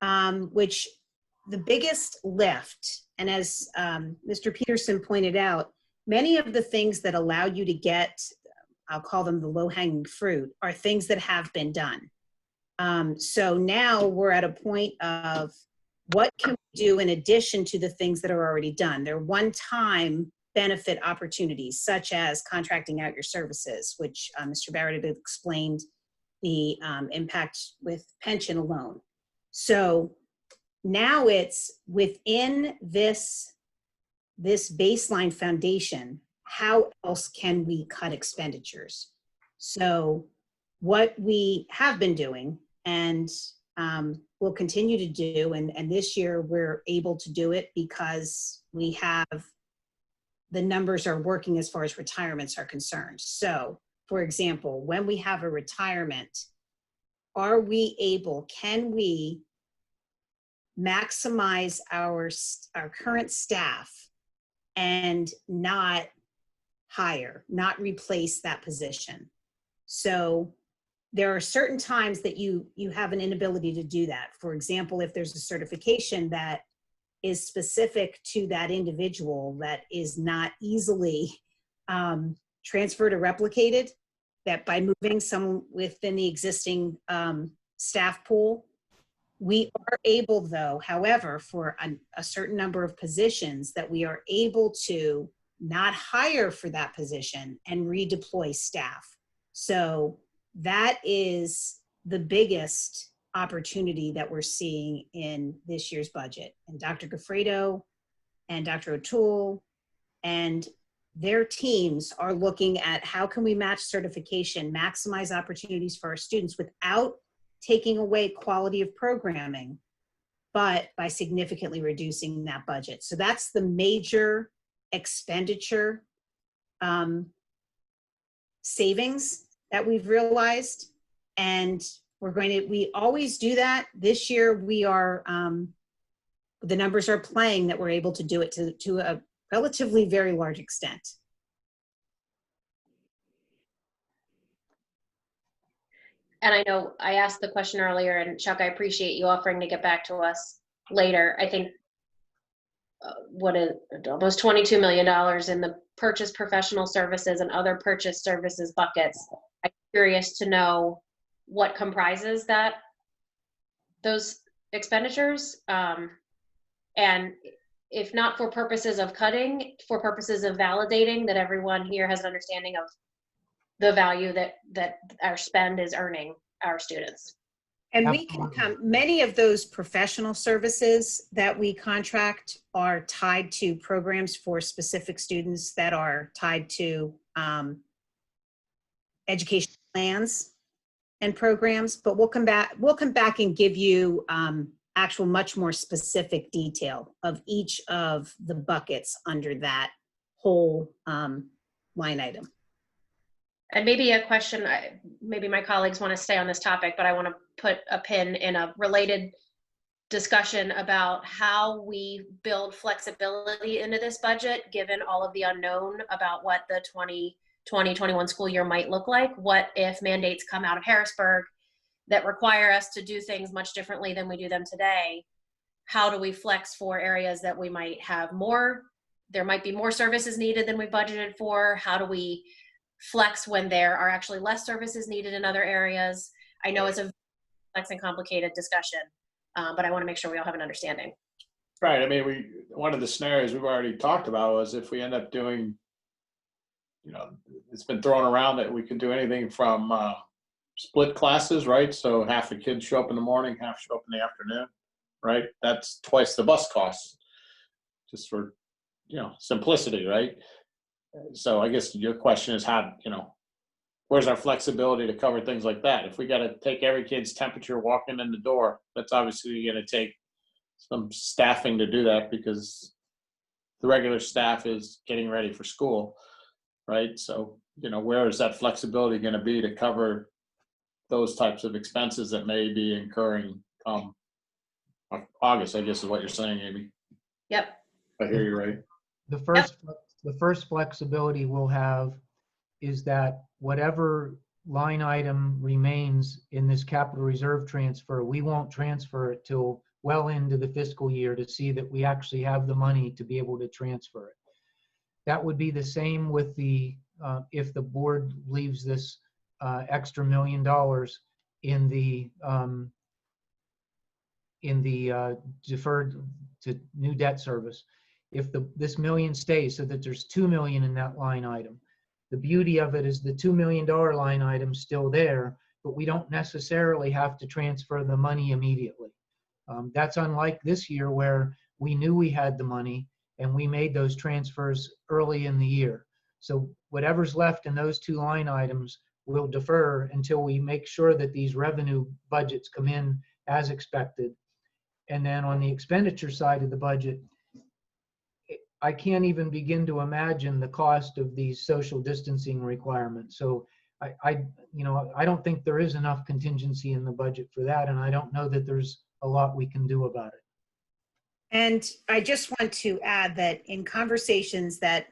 the biggest lift, and as Mr. Peterson pointed out, many of the things that allow you to get, I'll call them the low-hanging fruit, are things that have been done. So now we're at a point of what can we do in addition to the things that are already done? They're one-time benefit opportunities, such as contracting out your services, which Mr. Barrett had explained the impact with pension alone. So now it's within this baseline foundation, how else can we cut expenditures? So what we have been doing and will continue to do, and this year we're able to do it because we have, the numbers are working as far as retirements are concerned. So for example, when we have a retirement, can we maximize our current staff and not replace that position? So there are certain times that you have an inability to do that. For example, if there's a certification that is specific to that individual that is not easily transferred or replicated, that by moving someone within the existing staff pool, we are able though, however, for a certain number of positions that we are able to not hire for that position and redeploy staff. So that is the biggest opportunity that we're seeing in this year's budget. And Dr. Goffredo and Dr. O'Toole and their teams are looking at how can we match certification, maximize opportunities for our students without taking away quality of programming, but by significantly reducing that budget. So that's the major expenditure savings that we've realized. And we always do that. This year we are, the numbers are playing that we're able to do it to a relatively very large extent. And I know I asked the question earlier, and Chuck, I appreciate you offering to get back to us later. I think almost $22 million in the purchase professional services and other purchase services buckets. I'm curious to know what comprises those expenditures. And if not for purposes of cutting, for purposes of validating that everyone here has an understanding of the value that our spend is earning our students. And we can many of those professional services that we contract are tied to programs for specific students that are tied to education plans and programs, but we'll come back and give you actual much more specific detail of each of the buckets under that whole line item. And maybe a question, maybe my colleagues want to stay on this topic, but I want to put a pin in a related discussion about how we build flexibility into this budget, given all of the unknown about what the 2020-21 school year might look like. What if mandates come out of Harrisburg that require us to do things much differently than we do them today? How do we flex for areas that we might have more, there might be more services needed than we budgeted for? How do we flex when there are actually less services needed in other areas? I know it's a complex and complicated discussion, but I want to make sure we all have an understanding. Right. I mean, one of the scenarios we've already talked about was if we end up doing, it's been thrown around that we could do anything from split classes, right? So half the kids show up in the morning, half show up in the afternoon, right? That's twice the bus cost, just for, simplicity, right? So I guess your question is how, where's our flexibility to cover things like that? If we got to take every kid's temperature walking in the door, that's obviously going to take some staffing to do that, because the regular staff is getting ready for school, right? So, you know, where is that flexibility going to be to cover those types of expenses that may be incurring come August, I guess is what you're saying, Amy. Yep. If I hear you right. The first flexibility we'll have is that whatever line item remains in this capital reserve transfer, we won't transfer it till well into the fiscal year to see that we actually have the money to be able to transfer it. That would be the same with the, if the board leaves this extra $1 million in the deferred to new debt service. If this million stays, so that there's 2 million in that line item. The beauty of it is the $2 million line item's still there, but we don't necessarily have to transfer the money immediately. That's unlike this year where we knew we had the money and we made those transfers early in the year. So whatever's left in those two line items will defer until we make sure that these revenue budgets come in as expected. And then on the expenditure side of the budget, I can't even begin to imagine the cost of these social distancing requirements. So I don't think there is enough contingency in the budget for that, and I don't know that there's a lot we can do about it. And I just want to add that in conversations that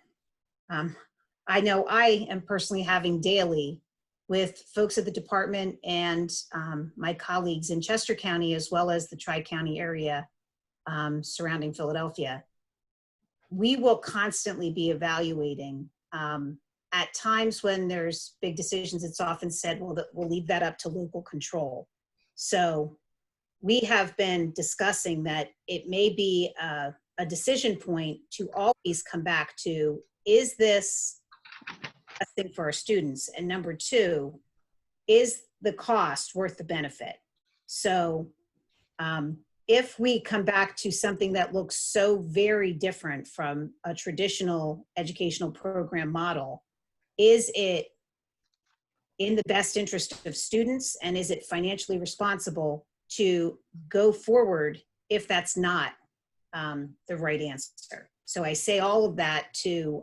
I know I am personally having daily with folks at the department and my colleagues in Chester County, as well as the Tri-County area surrounding Philadelphia, we will constantly be evaluating. At times when there's big decisions, it's often said, well, we'll leave that up to local control. So we have been discussing that it may be a decision point to always come back to, is this a thing for our students? And number two, is the cost worth the benefit? So if we come back to something that looks so very different from a traditional educational program model, is it in the best interest of students, and is it financially responsible to go forward if that's not the right answer? So I say all of that to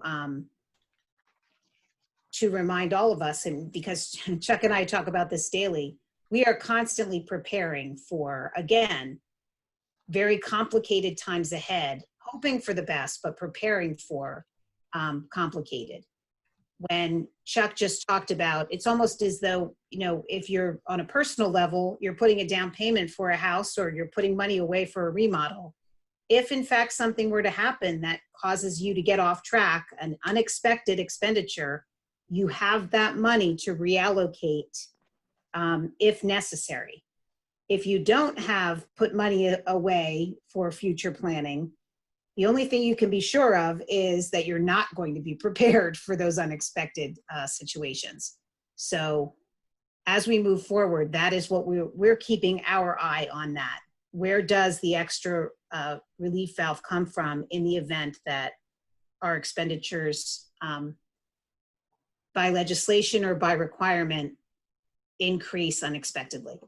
remind all of us, and because Chuck and I talk about this daily, we are constantly preparing for, again, very complicated times ahead, hoping for the best, but preparing for complicated. When Chuck just talked about, it's almost as though, you know, if you're on a personal level, you're putting a down payment for a house or you're putting money away for a remodel. If in fact something were to happen that causes you to get off track, an unexpected expenditure, you have that money to reallocate if necessary. If you don't have put money away for future planning, the only thing you can be sure of is that you're not going to be prepared for those unexpected situations. So as we move forward, that is what we're keeping our eye on that. Where does the extra relief valve come from in the event that our expenditures by legislation or by requirement increase unexpectedly?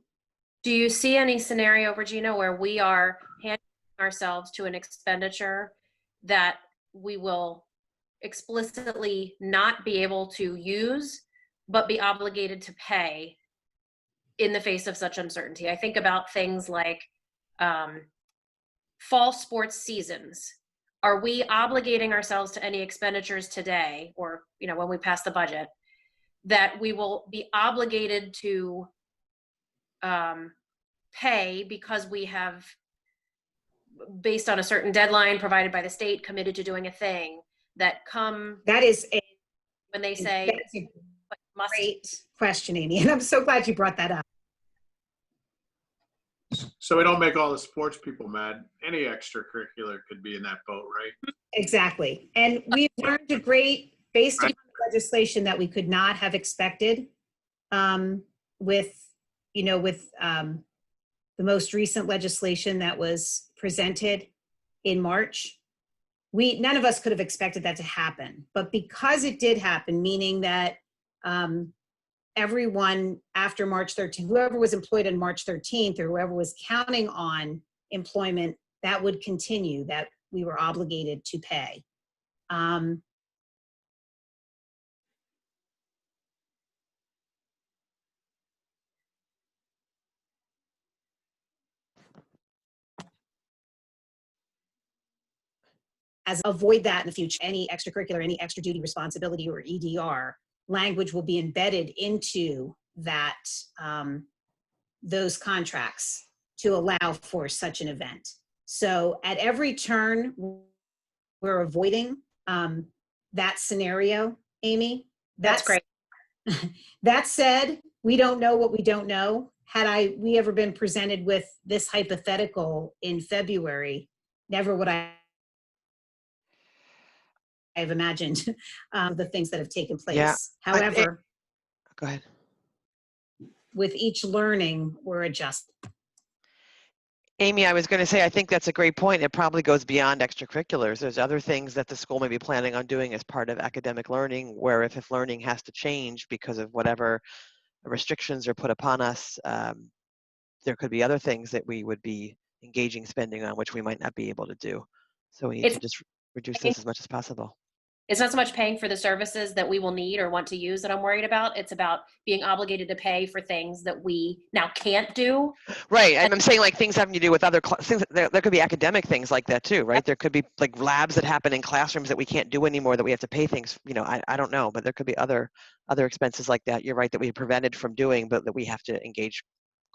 Do you see any scenario, Regina, where we are handing ourselves to an expenditure that we will explicitly not be able to use, but be obligated to pay in the face of such uncertainty? I think about things like fall sports seasons. Are we obligating ourselves to any expenditures today, or, you know, when we pass the budget, that we will be obligated to pay because we have, based on a certain deadline provided by the state, committed to doing a thing that come, That is a when they say that's a must. great question, Amy, and I'm so glad you brought that up. So we don't make all the sports people mad. Any extracurricular could be in that boat, right? Exactly. And we've learned a great, based on legislation that we could not have expected with the most recent legislation that was presented in March. None of us could have expected that to happen, but because it did happen, meaning that everyone after March 13th, whoever was employed on March 13th or whoever was counting on employment, that would continue, that we were obligated to pay. As avoid that in the future, any extracurricular, any extra duty responsibility or EDR language will be embedded into that, those contracts to allow for such an event. So at every turn, we're avoiding that scenario, Amy. That's great. That said, we don't know what we don't know. Had we ever been presented with this hypothetical in February, never would I have imagined the things that have taken place. Yeah. However, Go ahead. with each learning, we're adjusting. Amy, I was going to say, I think that's a great point. It probably goes beyond extracurriculars. There's other things that the school may be planning on doing as part of academic learning, where if learning has to change because of whatever restrictions are put upon us, there could be other things that we would be engaging spending on, which we might not be able to do. So we need to just reduce this as much as possible. It's not so much paying for the services that we will need or want to use that I'm worried about. It's about being obligated to pay for things that we now can't do. Right. And I'm saying like things having to do with other things. There could be academic things like that too, right? There could be like labs that happen in classrooms that we can't do anymore, that we have to pay things, you know, I don't know, but there could be other expenses like that. You're right, that we prevented from doing, but that we have to engage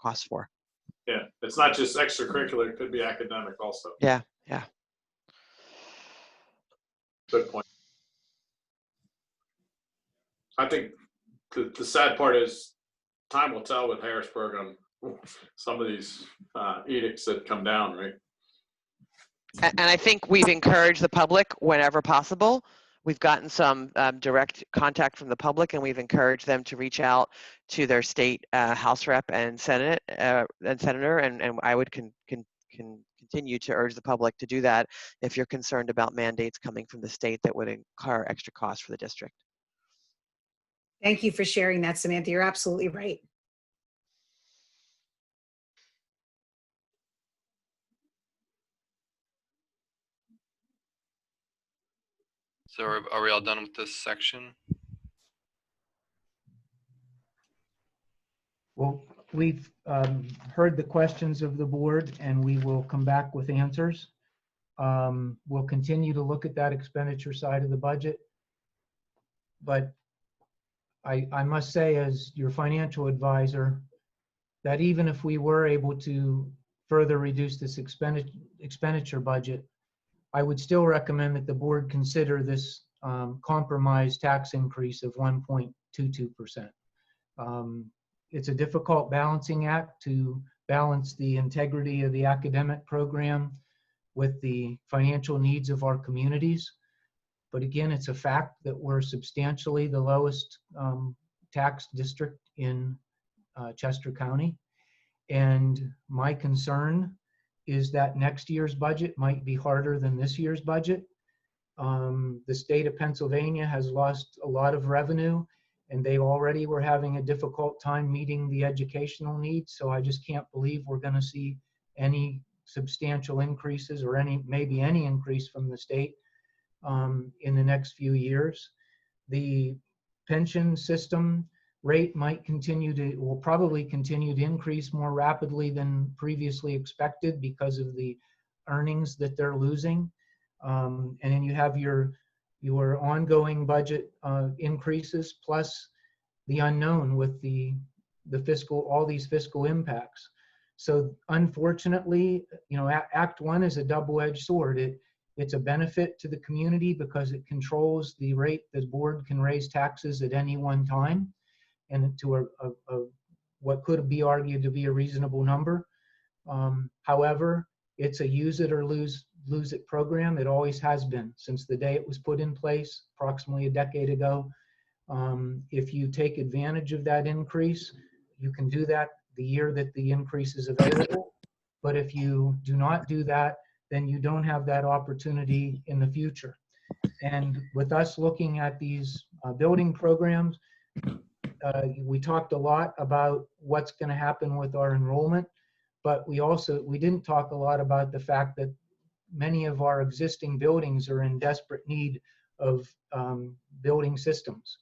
costs for. Yeah, it's not just extracurricular, it could be academic also. Yeah, yeah. Good point. I think the sad part is time will tell with Harrisburg on some of these edicts that come down, right? And I think we've encouraged the public whenever possible. We've gotten some direct contact from the public, and we've encouraged them to reach out to their state House rep and Senate and senator, and I would continue to urge the public to do that if you're concerned about mandates coming from the state that would incur extra costs for the district. Thank you for sharing that, Samantha. You're absolutely right. So are we all done with this section? Well, we've heard the questions of the board, and we will come back with answers. We'll continue to look at that expenditure side of the budget. But I must say, as your financial advisor, that even if we were able to further reduce this expenditure budget, I would still recommend that the board consider this compromise tax increase of 1.22%. It's a difficult balancing act to balance the integrity of the academic program with the financial needs of our communities. But again, it's a fact that we're substantially the lowest tax district in Chester County. And my concern is that next year's budget might be harder than this year's budget. The state of Pennsylvania has lost a lot of revenue, and they already were having a difficult time meeting the educational needs. So I just can't believe we're going to see any substantial increases or maybe any increase from the state in the next few years. The pension system rate will probably continue to increase more rapidly than previously expected because of the earnings that they're losing. And then you have your ongoing budget increases plus the unknown with all these fiscal impacts. So unfortunately, you know, Act 1 is a double-edged sword. It's a benefit to the community because it controls the rate the board can raise taxes at any one time, and to what could be argued to be a reasonable number. However, it's a use it or lose it program. It always has been since the day it was put in place approximately a decade ago. If you take advantage of that increase, you can do that the year that the increase is available. But if you do not do that, then you don't have that opportunity in the future. And with us looking at these building programs, we talked a lot about what's going to happen with our enrollment, but we didn't talk a lot about the fact that many of our existing buildings are in desperate need of building systems.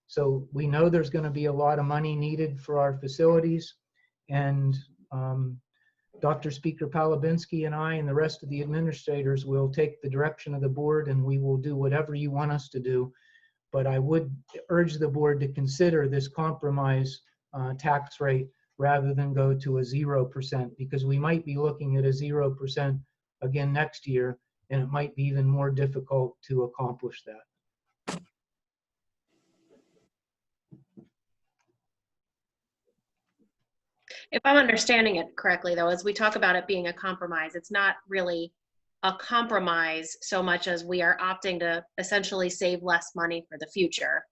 So we know there's going to be a lot of money needed for our facilities, and Dr. Speaker Palabinski and I and the rest of the administrators will take the direction of the board, and we will do whatever you want us to do. But I would urge the board to consider this compromise tax rate rather than go to a 0%, because we might be looking at a 0% again next year, and it might be even more difficult to accomplish that. If I'm understanding it correctly, though, as we talk about it being a compromise, it's not really a compromise so much as we are opting to essentially save less money for the future.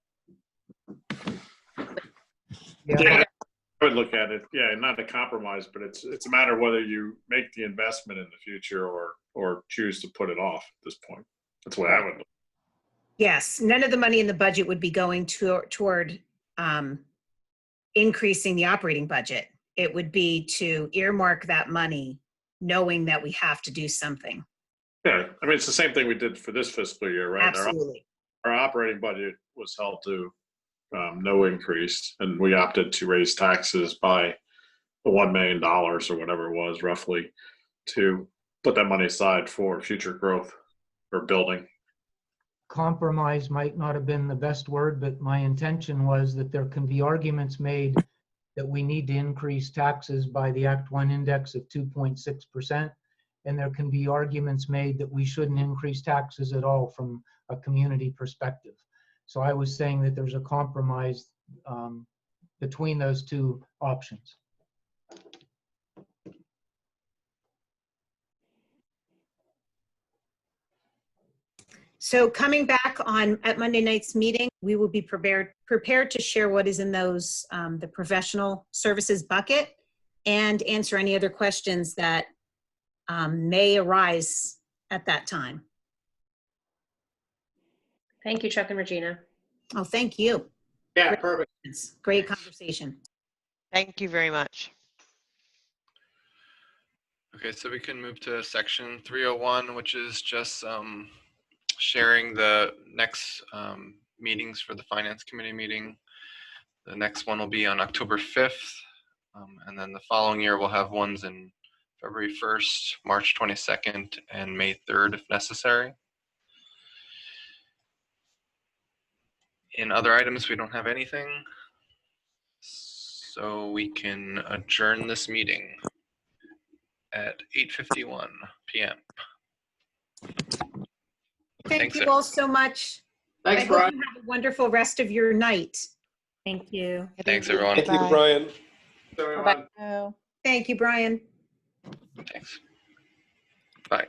Yeah, I would look at it, yeah, not a compromise, but it's a matter of whether you make the investment in the future or choose to put it off at this point. That's what I would look. Yes, none of the money in the budget would be going toward increasing the operating budget. It would be to earmark that money, knowing that we have to do something. Yeah, I mean, it's the same thing we did for this fiscal year, right? Absolutely. Our operating budget was held to no increase, and we opted to raise taxes by the $1 million or whatever it was, roughly, to put that money aside for future growth or building. Compromise might not have been the best word, but my intention was that there can be arguments made that we need to increase taxes by the Act 1 index of 2.6%, and there can be arguments made that we shouldn't increase taxes at all from a community perspective. So I was saying that there's a compromise between those two options. So coming back at Monday night's meeting, we will be prepared to share what is in those, the professional services bucket, and answer any other questions that may arise at that time. Thank you, Chuck and Regina. Oh, thank you. Yeah, perfect. It's great conversation. Thank you very much. Okay, so we can move to section 301, which is just sharing the next meetings for the Finance Committee meeting. The next one will be on October 5th, and then the following year we'll have ones in February 1st, March 22nd, and May 3rd if necessary. In other items, we don't have anything, so we can adjourn this meeting at 8:51 p.m. Thank Thanks, you all so much. Thanks, I hope Brian. you have a wonderful rest of your night. Thank you. Thanks, everyone. Thank you, Brian. Everyone. Thank you, Brian. Thanks. Bye.